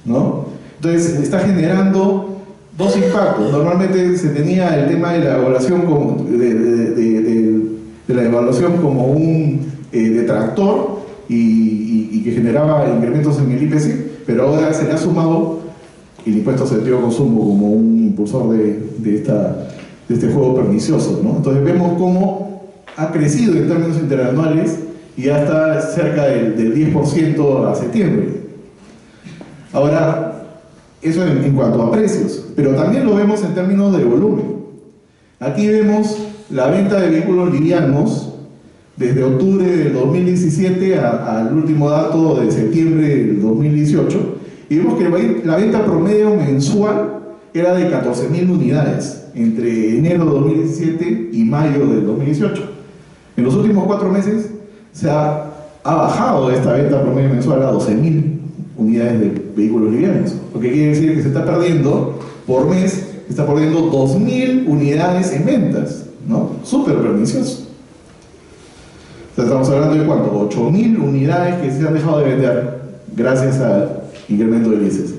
¿no? Entonces está generando dos impactos. Normalmente se tenía el tema de la devaluación como, de la devaluación como un detractor y que generaba incrementos en el IPC, pero ahora se le ha sumado el impuesto selectivo al consumo como un impulsor de este juego pernicioso, ¿no? Entonces vemos cómo ha crecido en términos interanuales y ya está cerca del 10% a septiembre. Ahora, eso en cuanto a precios, pero también lo vemos en términos de volumen. Aquí vemos la venta de vehículos livianos desde octubre del 2017 al último dato de septiembre del 2018, y vemos que la venta promedio mensual era de 14.000 unidades entre enero de 2017 y mayo del 2018. En los últimos 4 meses se ha bajado esta venta promedio mensual a 12.000 unidades de vehículos livianos, lo que quiere decir que se está perdiendo por mes, se está perdiendo 2.000 unidades en ventas, ¿no? Súper pernicioso. O sea, estamos hablando de ¿cuánto? 8.000 unidades que se han dejado de vender gracias al incremento del ISS.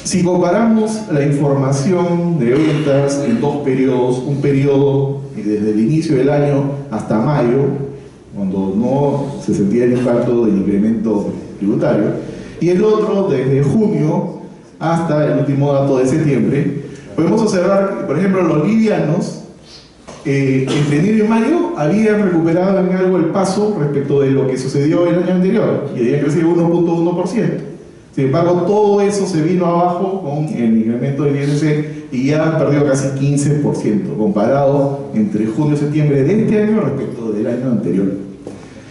Si comparamos la información de ventas en 2 periodos, un periodo desde el inicio del año hasta mayo, cuando no se sentía el impacto del incremento tributario, y el otro desde junio hasta el último dato de septiembre, podemos observar que, por ejemplo, los livianos, entre enero y mayo, habían recuperado en algo el paso respecto de lo que sucedió el año anterior, y habían crecido 1.1%. Sin embargo, todo eso se vino abajo con el incremento del ISS y ya han perdido casi 15% comparado entre junio y septiembre de este año respecto del año anterior.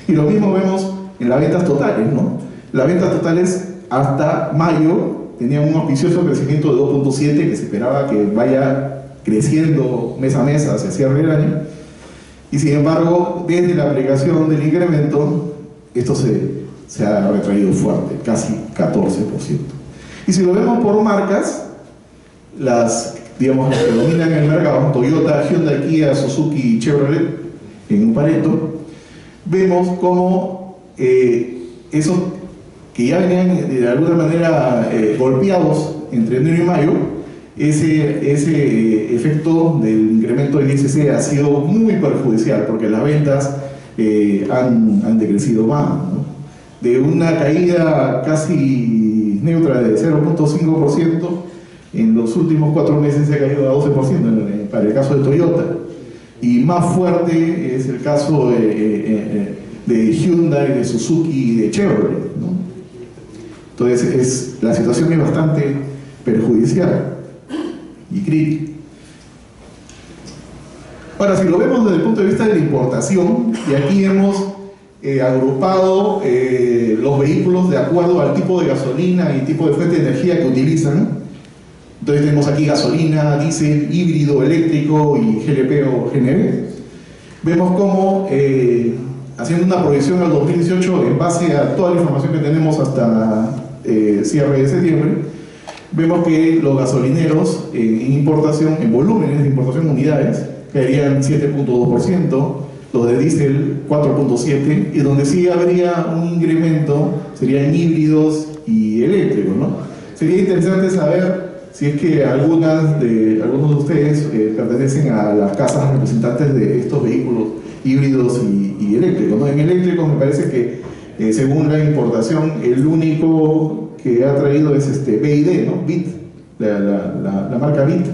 Y lo mismo vemos en las ventas totales, ¿no? Las ventas totales hasta mayo tenían un auspicioso crecimiento de 2.7 que se esperaba que vaya creciendo mes a mes hacia cierre del año, y sin embargo, desde la aplicación del incremento, esto se ha retraído fuerte, casi 14%. Y si lo vemos por marcas, las que dominan el mercado, Toyota, Hyundai, Kia, Suzuki y Chevrolet, en un Pareto, vemos cómo esos que ya venían de alguna manera golpeados entre enero y mayo, ese efecto del incremento del ISS ha sido muy perjudicial porque las ventas han decrecido más, ¿no? De una caída casi neutra de 0.5%, en los últimos 4 meses se ha caído a 12% para el caso de Toyota, y más fuerte es el caso de Hyundai, de Suzuki y de Chevrolet, ¿no? Entonces la situación es bastante perjudicial y crítica. Ahora, si lo vemos desde el punto de vista de la importación, y aquí hemos agrupado los vehículos de acuerdo al tipo de gasolina y tipo de fuente de energía que utilizan. Entonces tenemos aquí gasolina, diésel, híbrido, eléctrico y GLP o GNV. Vemos cómo, haciendo una proyección al 2018 en base a toda la información que tenemos hasta cierre de septiembre, vemos que los gasolineros en importación, en volúmenes de importación unidades, caerían 7.2%, los de diésel 4.7%, y donde sí habría un incremento serían híbridos y eléctricos, ¿no? Sería interesante saber si es que algunos de ustedes pertenecen a las casas representantes de estos vehículos híbridos y eléctricos, ¿no? En eléctricos me parece que según la importación el único que ha traído es BYD, ¿no? BIT, la marca BIT.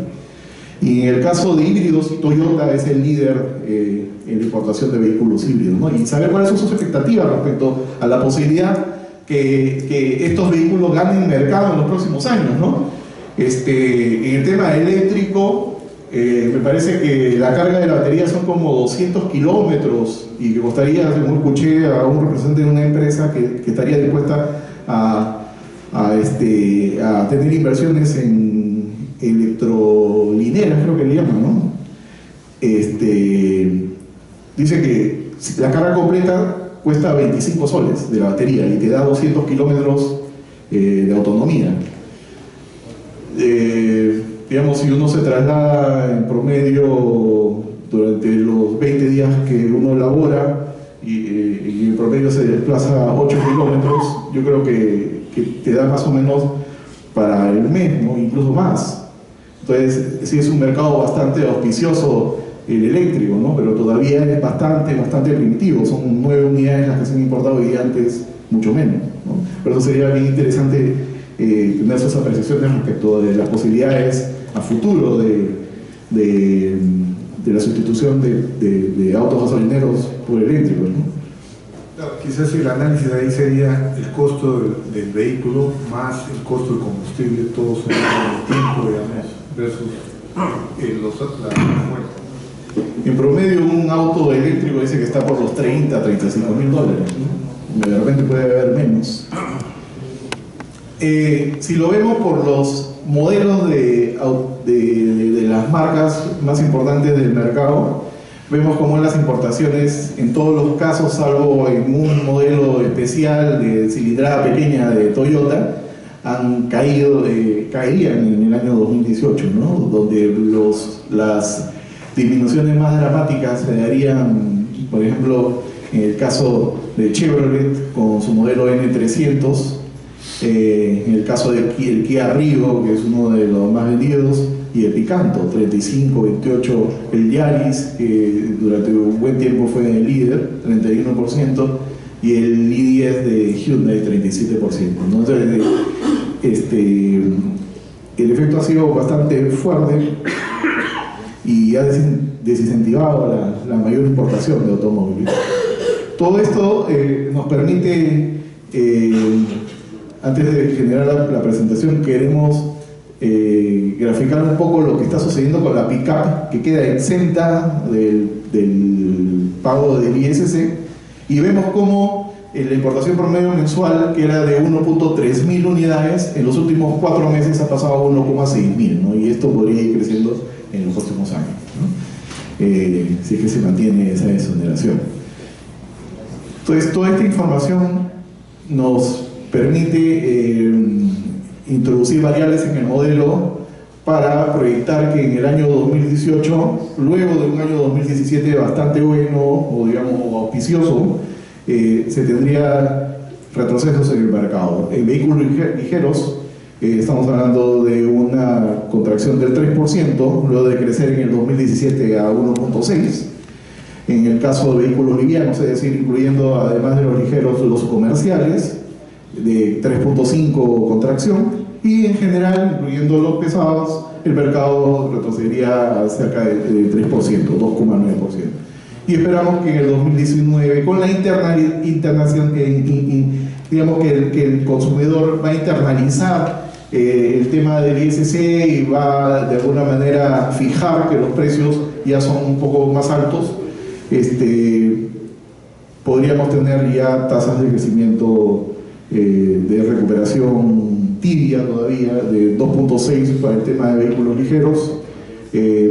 Y en el caso de híbridos, Toyota es el líder en la importación de vehículos híbridos, ¿no? Y saber cuáles son sus expectativas respecto a la posibilidad que estos vehículos ganen mercado en los próximos años, ¿no? En el tema eléctrico, me parece que la carga de la batería son como 200 kilómetros y que costaría, según escuché a un representante de una empresa que estaría dispuesta a a tener inversiones en electrolineras, creo que le llaman, ¿no? Dice que la carga completa cuesta 25 soles de la batería y te da 200 kilómetros de autonomía. Digamos, si uno se traslada en promedio durante los 20 días que uno labora y en promedio se desplaza 8 kilómetros, yo creo que te da más o menos para el mes, ¿no? Incluso más. Entonces, sí es un mercado bastante auspicioso el eléctrico, ¿no? Pero todavía es bastante primitivo. Son 9 unidades las que se han importado y antes mucho menos, ¿no? Pero eso sería bien interesante tener sus apreciaciones respecto de las posibilidades a futuro de la sustitución de autos gasolineros por eléctricos, ¿no? Claro, quizás el análisis ahí sería el costo del vehículo más el costo del combustible, todo sobre el tiempo, digamos, versus la fuerza. En promedio, un auto eléctrico dice que está por los 30, 35 mil dólares, ¿no? De repente puede haber menos. Si lo vemos por los modelos de las marcas más importantes del mercado, vemos como las importaciones, en todos los casos, salvo en un modelo especial de cilindrada pequeña de Toyota, han caerían en el año 2018, ¿no? Donde las disminuciones más dramáticas se darían, por ejemplo, en el caso de Chevrolet con su modelo N300, en el caso del Kia Rio, que es uno de los más vendidos, y el Picanto, 35, 28, el Yaris, que durante un buen tiempo fue el líder, 31%, y el i10 de Hyundai, 37%, ¿no? Entonces, el efecto ha sido bastante fuerte y ha desincentivado la mayor importación de automóviles. Todo esto nos permite, antes de generar la presentación, queremos graficar un poco lo que está sucediendo con la pick-up, que queda exenta del pago del ISC, y vemos cómo la importación promedio mensual, que era de 1.3 mil unidades, en los últimos 4 meses ha pasado a 1.6 mil, ¿no? Y esto podría ir creciendo en los próximos años, ¿no? Si es que se mantiene esa exoneración. Entonces, toda esta información nos permite introducir variables en el modelo para proyectar que en el año 2018, luego de un año 2017 bastante bueno, o digamos auspicioso, se tendría retrocesos en el mercado. En vehículos ligeros estamos hablando de una contracción del 3%, luego de crecer en el 2017 a 1.6%. En el caso de vehículos livianos, es decir, incluyendo además de los ligeros los comerciales, de 3.5% contracción, y en general, incluyendo los pesados, el mercado retrocedería a cerca de 3%, 2.9%. Y esperamos que en el 2019, con la internación, digamos que el consumidor va a internalizar el tema del ISC y va de alguna manera a fijar que los precios ya son un poco más altos, podríamos tener ya tasas de crecimiento de recuperación tibia todavía, de 2.6 para el tema de vehículos ligeros,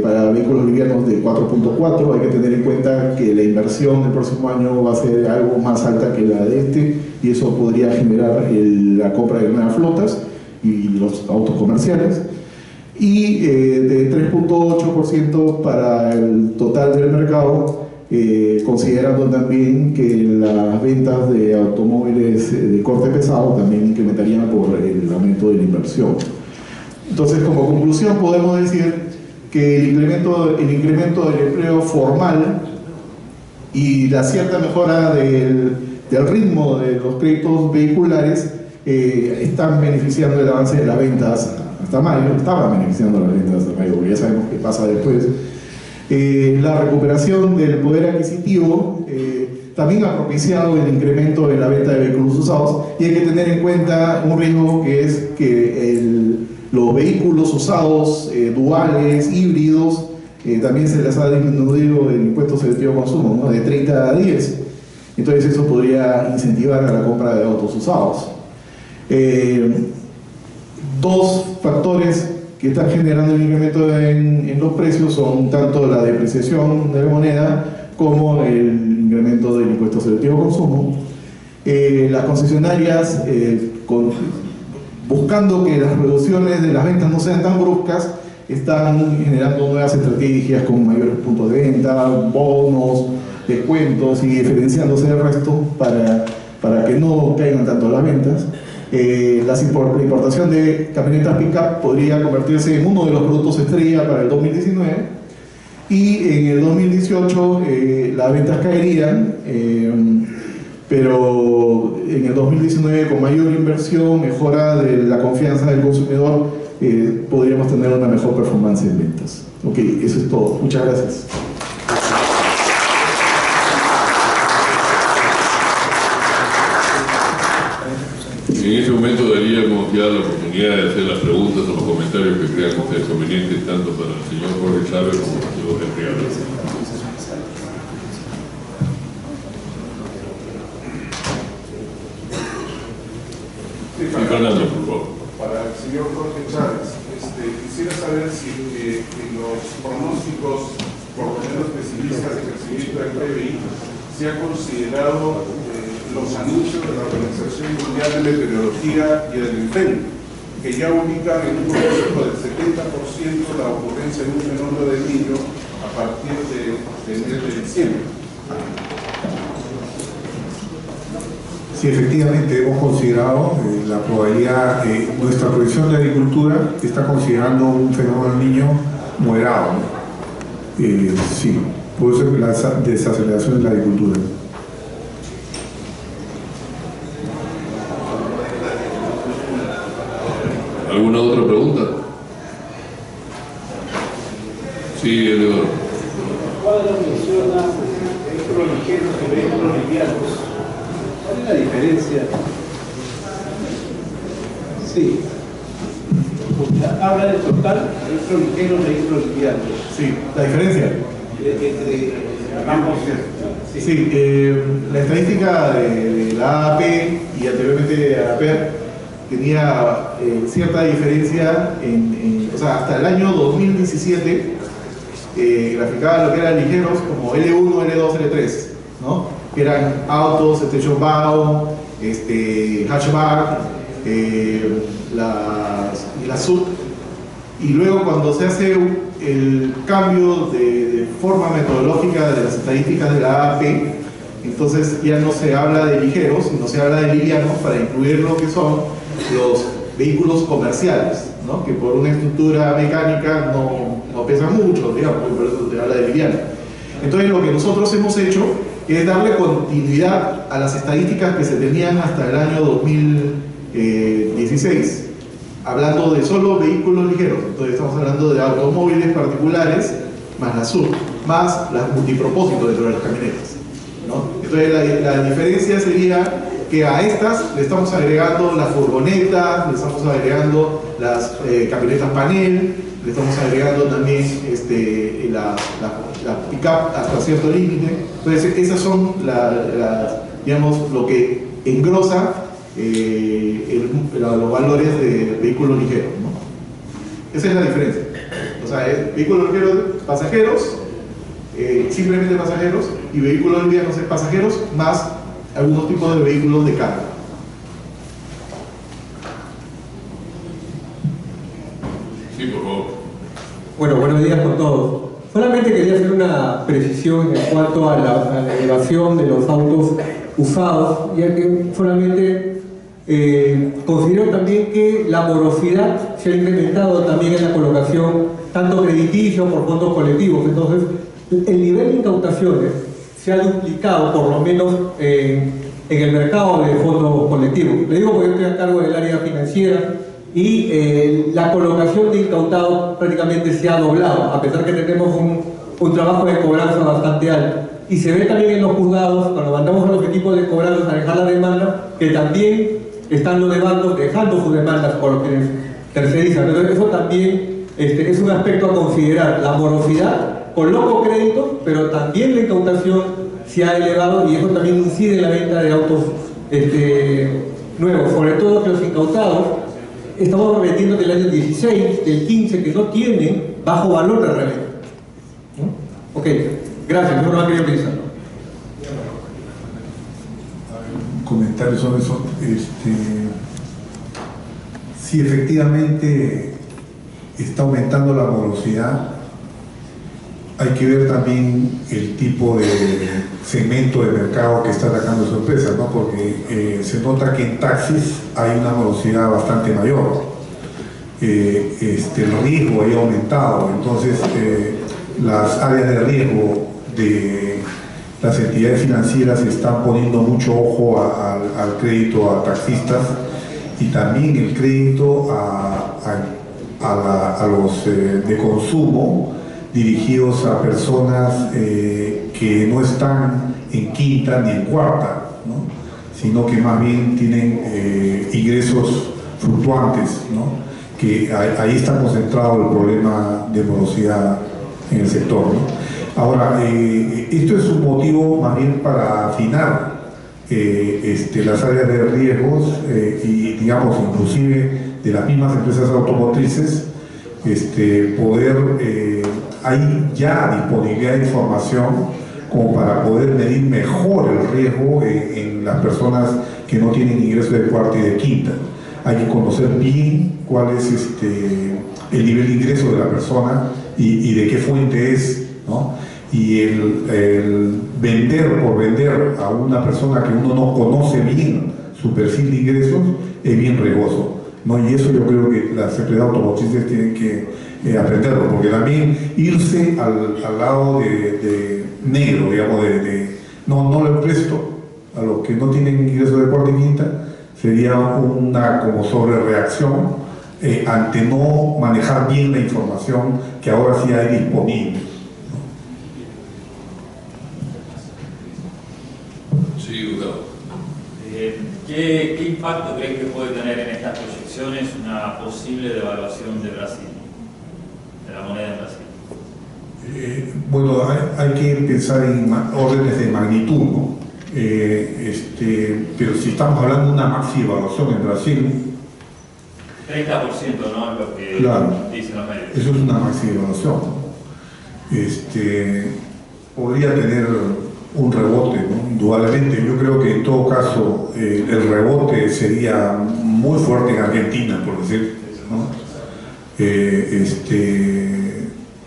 para vehículos livianos de 4.4. Hay que tener en cuenta que la inversión el próximo año va a ser algo más alta que la de y eso podría generar la compra de nuevas flotas y los autos comerciales, y de 3.8% para el total del mercado, considerando también que las ventas de automóviles de corte pesado también incrementarían por el aumento de la inversión. Entonces, como conclusión, podemos decir que el incremento del empleo formal y la cierta mejora del ritmo de los créditos vehiculares están beneficiando el avance de las ventas hasta mayo, estaban beneficiando las ventas hasta mayo, porque ya sabemos qué pasa después. La recuperación del poder adquisitivo también ha propiciado el incremento en la venta de vehículos usados, y hay que tener en cuenta un riesgo, que es que los vehículos usados duales, híbridos, también se les ha disminuido el impuesto selectivo de consumo, ¿no? De 30 a 10. Entonces eso podría incentivar a la compra de autos usados. Dos factores que están generando el incremento en los precios son tanto la depreciación de la moneda como el incremento del impuesto selectivo consumo. Las concesionarias, buscando que las reducciones de las ventas no sean tan bruscas, están generando nuevas estrategias con mayores puntos de venta, bonos, descuentos y diferenciándose del resto para que no caigan tanto las ventas. La importación de camionetas pick-up podría convertirse en uno de los productos estrella para el 2019 y en el 2018 las ventas caerían, pero en el 2019 con mayor inversión, mejora de la confianza del consumidor, podríamos tener una mejor performance en ventas. Ok, eso es todo. Muchas gracias. En ese momento daríamos ya la oportunidad de hacer las preguntas o los comentarios que crean ustedes convenientes, tanto para el señor Jorge Chávez como para el señor Henry Álvarez. Sí, Fernando, por favor. Para el señor Jorge Chávez, quisiera saber si en los pronósticos, por lo menos pesimistas de crecimiento del PBI, se ha considerado los anuncios de la Organización Mundial de Meteorología y del INFEN, que ya ubican en un pronóstico del 70% la ocurrencia de un fenómeno del Niño a partir del mes de diciembre. Sí, efectivamente hemos considerado la probabilidad, nuestra provisión de agricultura está considerando un fenómeno del Niño moderado, ¿no? Sí, puede ser la desaceleración de la agricultura. ¿Alguna otra pregunta? Sí, Eleodoro. Cuadro menciona vehículos ligeros y vehículos livianos. ¿Cuál es la diferencia? Sí. Habla de total, vehículos ligeros, vehículos livianos. Sí, la diferencia. Sí, la estadística de la AAP y anteriormente de la APER tenía cierta diferencia o sea, hasta el año 2017 graficaba lo que eran ligeros como L1, L2, L3, ¿no? Que eran autos, station wagon, hatchback, la SUV. Y luego cuando se hace el cambio de forma metodológica de las estadísticas de la AAP, entonces ya no se habla de ligeros, sino se habla de livianos para incluir lo que son los vehículos comerciales, ¿no? Que por una estructura mecánica no pesan mucho, digamos, por eso se habla de liviano. Entonces lo que nosotros hemos hecho es darle continuidad a las estadísticas que se tenían hasta el año 2016, hablando de solo vehículos ligeros. Entonces estamos hablando de automóviles particulares, más la SUV, más las multipropósitos dentro de las camionetas, ¿no? Entonces la diferencia sería que a estas le estamos agregando las furgonetas, le estamos agregando las camionetas panel, le estamos agregando también la pick-up hasta cierto límite. Entonces esas son digamos, lo que engrosa los valores de vehículos ligeros, ¿no? Esa es la diferencia. O sea, es vehículos ligeros pasajeros, simplemente pasajeros, y vehículos livianos es pasajeros más algunos tipos de vehículos de carga. Sí, por favor. Bueno, buenos días con todos. Solamente quería hacer una precisión en cuanto a la elevación de los autos usados, ya que solamente considero también que la morosidad se ha incrementado también en la colocación, tanto crediticio por fondos colectivos. Entonces, el nivel de incautaciones se ha duplicado, por lo menos en el mercado de fondos colectivos. Le digo porque yo estoy a cargo del área financiera y la colocación de incautados prácticamente se ha doblado, a pesar que tenemos un trabajo de cobranza bastante alto. Y se ve también en los juzgados, cuando mandamos a los equipos de cobranza a dejar la demanda, que también están los demandos dejando sus demandas por quienes tercerizan. Entonces eso también es un aspecto a considerar, la morosidad. Coloco créditos, pero también la incautación se ha elevado y eso también incide en la venta de autos nuevos, sobre todo que los incautados, estamos vendiendo del año 16, del 15, que no tienen bajo valor de reventa. ¿No? Ok, gracias, yo no quería pensar. Un comentario sobre eso. Si efectivamente está aumentando la morosidad, hay que ver también el tipo de segmento de mercado que está atacando su empresa, ¿no? Porque se nota que en taxis hay una morosidad bastante mayor. El riesgo ha aumentado, entonces las áreas de riesgo de las entidades financieras están poniendo mucho ojo al crédito a taxistas y también el crédito a los de consumo dirigidos a personas que no están en quinta ni en cuarta, ¿no? Sino que más bien tienen ingresos fluctuantes, ¿no? Que ahí está concentrado el problema de morosidad en el sector, ¿no? Ahora, esto es un motivo más bien para afinar las áreas de riesgos y, digamos, inclusive de las mismas empresas automotrices, poder, hay ya disponibilidad de información como para poder medir mejor el riesgo en las personas que no tienen ingresos de cuarta y de quinta. Hay que conocer bien cuál es el nivel de ingreso de la persona y de qué fuente es, ¿no? Y el vender por vender a una persona que uno no conoce bien su perfil de ingresos es bien riesgoso, ¿no? Y eso yo creo que las empresas automotrices tienen que aprenderlo, porque también irse al lado de negro, digamos, no le presto a los que no tienen ingresos de cuarta y quinta, sería una como sobrereacción ante no manejar bien la información que ahora sí hay disponible. Sí, Gustavo. ¿Qué impacto creen que puede tener en estas proyecciones una posible devaluación de Brasil, de la moneda en Brasil? Bueno, hay que pensar en órdenes de magnitud, ¿no? Pero si estamos hablando de una máxima evaluación en Brasil, 30%, ¿no? Es lo que claro, dicen los medios. eso es una máxima evaluación. Podría tener un rebote, ¿no? Indudablemente. Yo creo que en todo caso el rebote sería muy fuerte en Argentina, por decir, ¿no?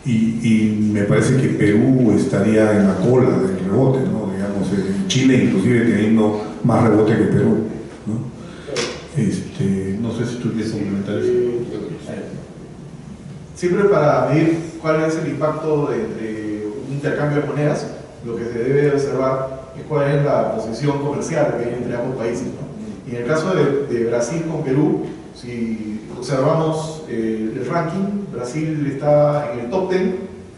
Y me parece que Perú estaría en la cola del rebote, ¿no? Digamos, Chile inclusive teniendo más rebote que Perú, ¿no? No sé si tú quieres complementar eso. Siempre para medir cuál es el impacto entre un intercambio de monedas, lo que se debe observar es cuál es la posición comercial que hay entre ambos países, ¿no? Y en el caso de Brasil con Perú, si observamos el ranking, Brasil está en el top 10,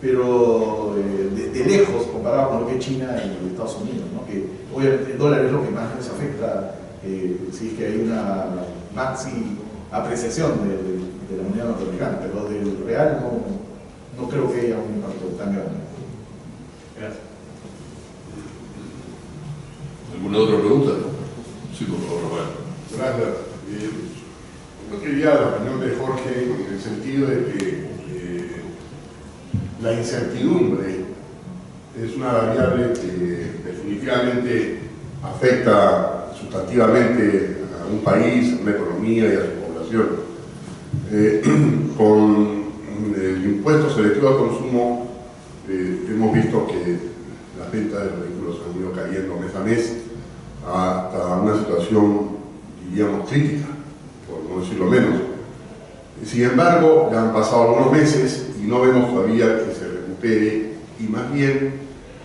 pero de lejos comparado con lo que es China y Estados Unidos, ¿no? Que obviamente el dólar es lo que más les afecta si es que hay una maxi apreciación de la moneda norteamericana, pero del real no creo que haya un impacto tan grande. Gracias. ¿Alguna otra pregunta? Sí, por favor, Rafael. Gracias. Yo quería la opinión de Jorge en el sentido de que la incertidumbre es una variable que definitivamente afecta sustantivamente a un país, a una economía y a su población. Con el impuesto selectivo al consumo hemos visto que las ventas de los vehículos han ido cayendo mes a mes hasta una situación, diríamos, crítica, por no decirlo menos. Sin embargo, ya han pasado algunos meses y no vemos todavía que se recupere, y más bien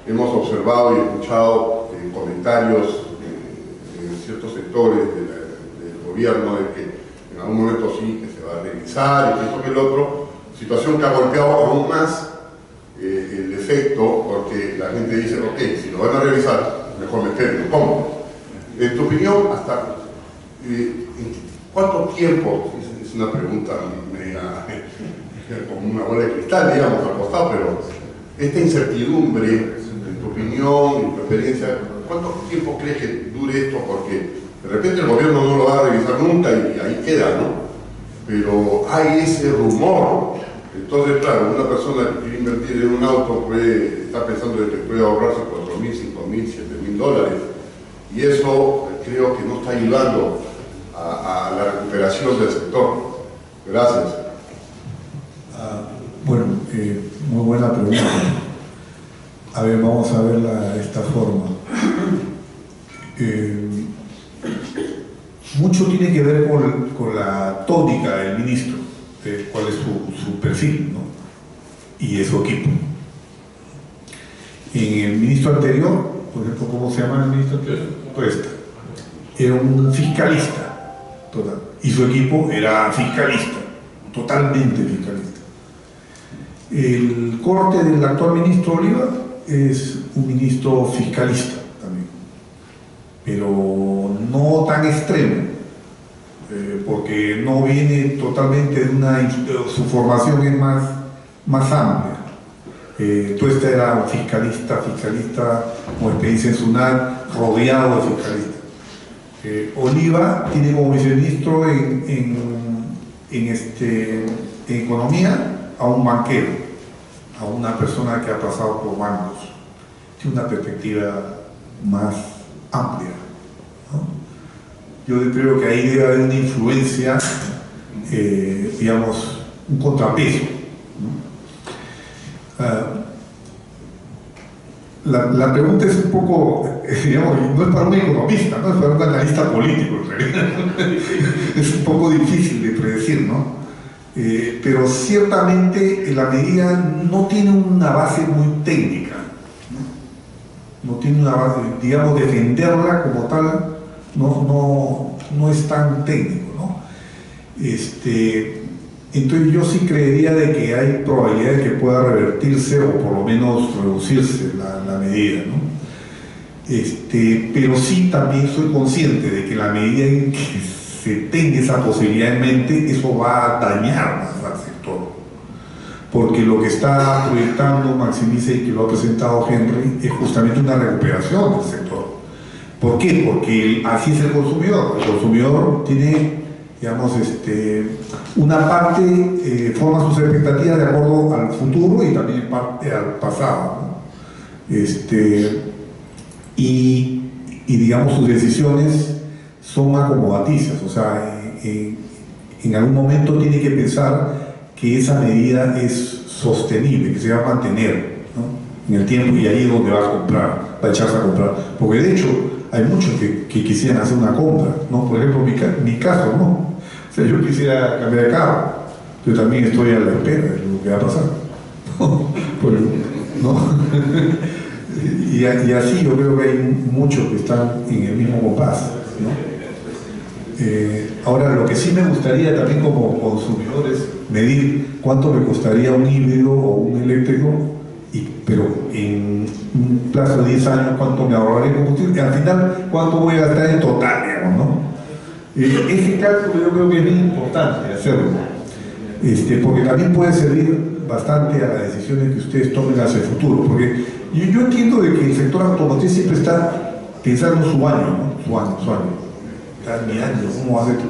hemos observado y escuchado comentarios en ciertos sectores del gobierno de que en algún momento sí que se va a revisar y que esto que el otro, situación que ha golpeado aún más el efecto, porque la gente dice, ok, si lo van a revisar, mejor meterlo, ¿cómo? En tu opinión, ¿hasta cuánto tiempo? Es una pregunta media, como una bola de cristal, digamos, al costado, pero esta incertidumbre, en tu opinión, en tu experiencia, ¿cuánto tiempo crees que dure esto? Porque De repente el gobierno no lo va a revisar nunca y ahí queda, ¿no? Pero hay ese rumor. Entonces, claro, una persona que quiere invertir en un auto está pensando de que puede ahorrarse $4.000, $5.000, $7.000, y eso creo que no está ayudando a la recuperación del sector. Gracias. Bueno, muy buena pregunta. A ver, vamos a verla de esta forma. Mucho tiene que ver con la tónica del ministro, cuál es su perfil, ¿no? Y su equipo. En el ministro anterior, por ejemplo, ¿cómo se llama el ministro anterior? Cuesta. Era un fiscalista, total. Y su equipo era fiscalista, totalmente fiscalista. El corte del actual ministro Oliva es un ministro fiscalista también, pero no tan extremo, porque no viene totalmente de su formación es más amplia. Tuesta era un fiscalista con experiencia en SUNAT, rodeado de fiscalistas. Oliva tiene como viceministro en economía a un banquero, a una persona que ha pasado por bancos, tiene una perspectiva más amplia, ¿no? Yo creo que ahí debe haber una influencia, digamos, un contrapeso, ¿no? La pregunta es un poco, digamos, no es para un economista, no es para un analista político, en realidad. Es un poco difícil de predecir, ¿no? Pero ciertamente la medida no tiene una base muy técnica, no tiene una base, digamos, defenderla como tal no es tan técnico, ¿no? Entonces yo sí creería de que hay probabilidad de que pueda revertirse o por lo menos reducirse la medida, ¿no? Pero sí también soy consciente de que la medida en que se tenga esa posibilidad en mente, eso va a dañar más al sector, porque lo que está proyectando Maximiza y que lo ha presentado Henry es justamente una recuperación del sector. ¿Por qué? Porque así es el consumidor tiene, digamos, una parte forma sus expectativas de acuerdo al futuro y también parte al pasado, ¿no? Y digamos sus decisiones son acomodaticias, o sea, en algún momento tiene que pensar que esa medida es sostenible, que se va a mantener, ¿no?, en el tiempo, y ahí es donde va a comprar, va a echarse a comprar, porque de hecho hay muchos que quisieran hacer una compra, ¿no? Por ejemplo, mi caso, ¿no? O sea, yo quisiera cambiar de carro, yo también estoy a la espera de lo que va a pasar, ¿no? Y así yo creo que hay muchos que están en el mismo compás, ¿no? Ahora, lo que sí me gustaría también como consumidor es medir cuánto me costaría un híbrido o un eléctrico, pero en un plazo de 10 años cuánto me ahorraré combustible, y al final cuánto voy a gastar en total, digamos, ¿no? Ese cálculo yo creo que es bien importante hacerlo, porque también puede servir bastante a las decisiones que ustedes tomen hacia el futuro, porque yo entiendo de que el sector automotriz siempre está pensando en su año, ¿no? Su año. Mi año, ¿cómo hace esto?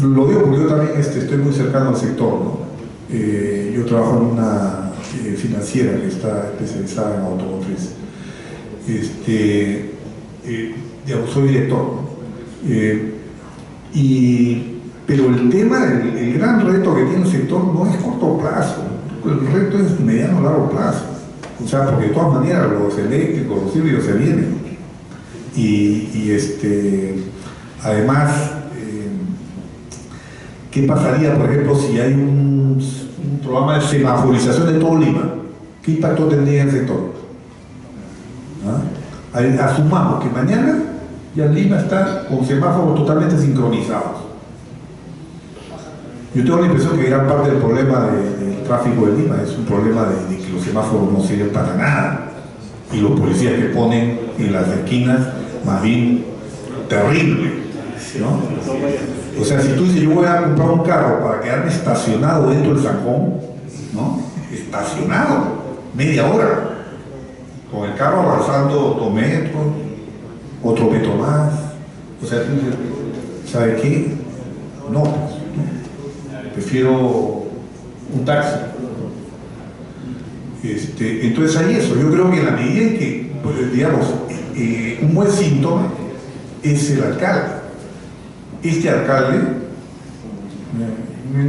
Lo digo porque yo también estoy muy cercano al sector, ¿no? Yo trabajo en una financiera que está especializada en automotriz. Digamos, soy director, ¿no? Pero el tema, el gran reto que tiene el sector no es corto plazo, el reto es mediano largo plazo. O sea, porque de todas maneras los eléctricos, los híbridos se vienen. Además, ¿qué pasaría, por ejemplo, si hay un programa de semaforización de todo Lima? ¿Qué impacto tendría en el sector? ¿Ah? Asumamos que mañana ya Lima está con semáforos totalmente sincronizados. Yo tengo la impresión que gran parte del problema del tráfico de Lima es un problema de que los semáforos no sirven para nada, y los policías que ponen en las esquinas, más bien terrible, ¿no? O sea, si tú dices yo voy a comprar un carro para quedarme estacionado dentro del zancón, ¿no? Estacionado, media hora, con el carro avanzando 2 metros, otro metro más. O sea, ¿sabe qué? No, pues, prefiero un taxi. Entonces hay eso. Yo creo que en la medida en que, pues, digamos, un buen síntoma es el alcalde. Este alcalde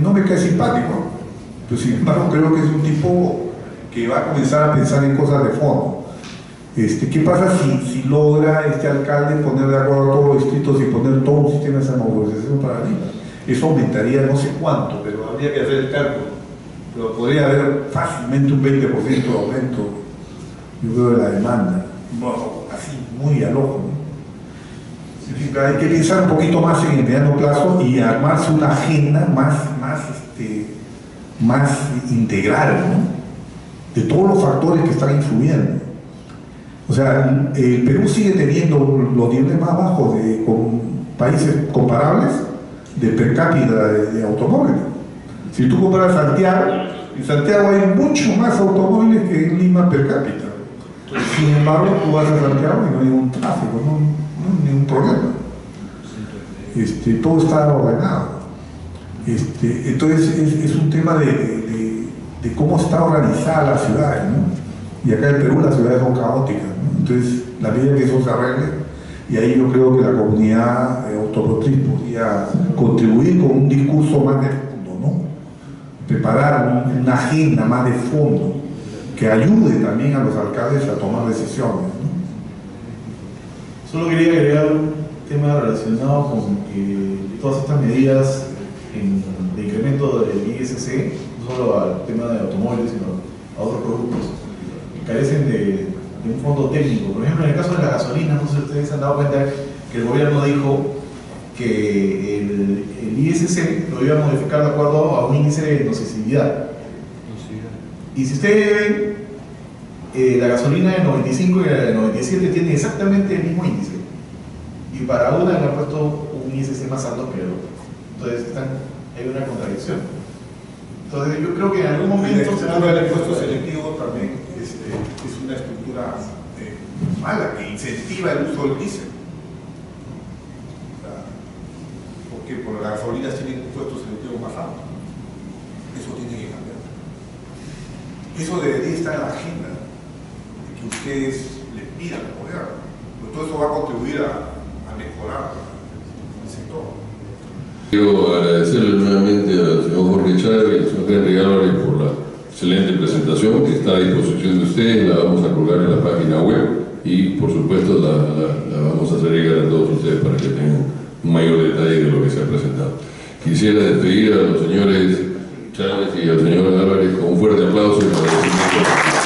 no me cae simpático, pero sin embargo creo que es un tipo que va a comenzar a pensar en cosas de fondo. ¿Qué pasa si logra este alcalde poner de acuerdo a todos los distritos y poner todo un sistema de movilización para arriba? Eso aumentaría no sé cuánto, pero habría que hacer el cálculo. Pero podría haber fácilmente un 20% de aumento, yo creo, de la demanda. Bueno, así, muy al ojo, ¿no? Hay que pensar un poquito más en el mediano plazo y armarse una agenda más integral, ¿no? De todos los factores que están influyendo. O sea, el Perú sigue teniendo los niveles más bajos con países comparables de per cápita de automóviles. Si tú comparas Santiago, en Santiago hay mucho más automóviles que en Lima per cápita. Sin embargo, tú vas a Santiago y no hay ningún tráfico, no hay ningún problema. Todo está ordenado. Entonces es un tema de cómo está organizada la ciudad, ¿no? Y acá en Perú las ciudades son caóticas, ¿no? Entonces, la medida que eso se arregle, y ahí yo creo que la comunidad automotriz podría contribuir con un discurso más de fondo, ¿no? Preparar una agenda más de fondo que ayude también a los alcaldes a tomar decisiones, ¿no? Solo quería agregar un tema relacionado con todas estas medidas de incremento del ISC, no solo al tema de automóviles, sino a otros productos, que carecen de un fondo técnico. Por ejemplo, en el caso de la gasolina, no sé si ustedes se han dado cuenta que el gobierno dijo que el ISC lo iba a modificar de acuerdo a un índice de nocisidad. Y si ustedes ven, la gasolina del 95 y la del 97 tienen exactamente el mismo índice. Y para una le han puesto un ISC más alto que el otro. Entonces hay una contradicción. Entonces yo creo que en algún momento se va a ver el impuesto selectivo también. Es una estructura mala que incentiva el uso del diésel. Porque por las gasolinas tienen un impuesto selectivo más alto. Eso tiene que cambiar. Eso debería estar en la agenda de que ustedes le pidan al gobierno. Pues todo eso va a contribuir a mejorar el sector. Quiero agradecerle nuevamente al señor Jorge Chávez y al señor Henry Álvarez por la excelente presentación que está a disposición de ustedes. La vamos a colgar en la página web y por supuesto la vamos a hacer llegar a todos ustedes para que tengan un mayor detalle de lo que se ha presentado. Quisiera despedir a los señores Chávez y al señor Álvarez con un fuerte aplauso y agradecimiento.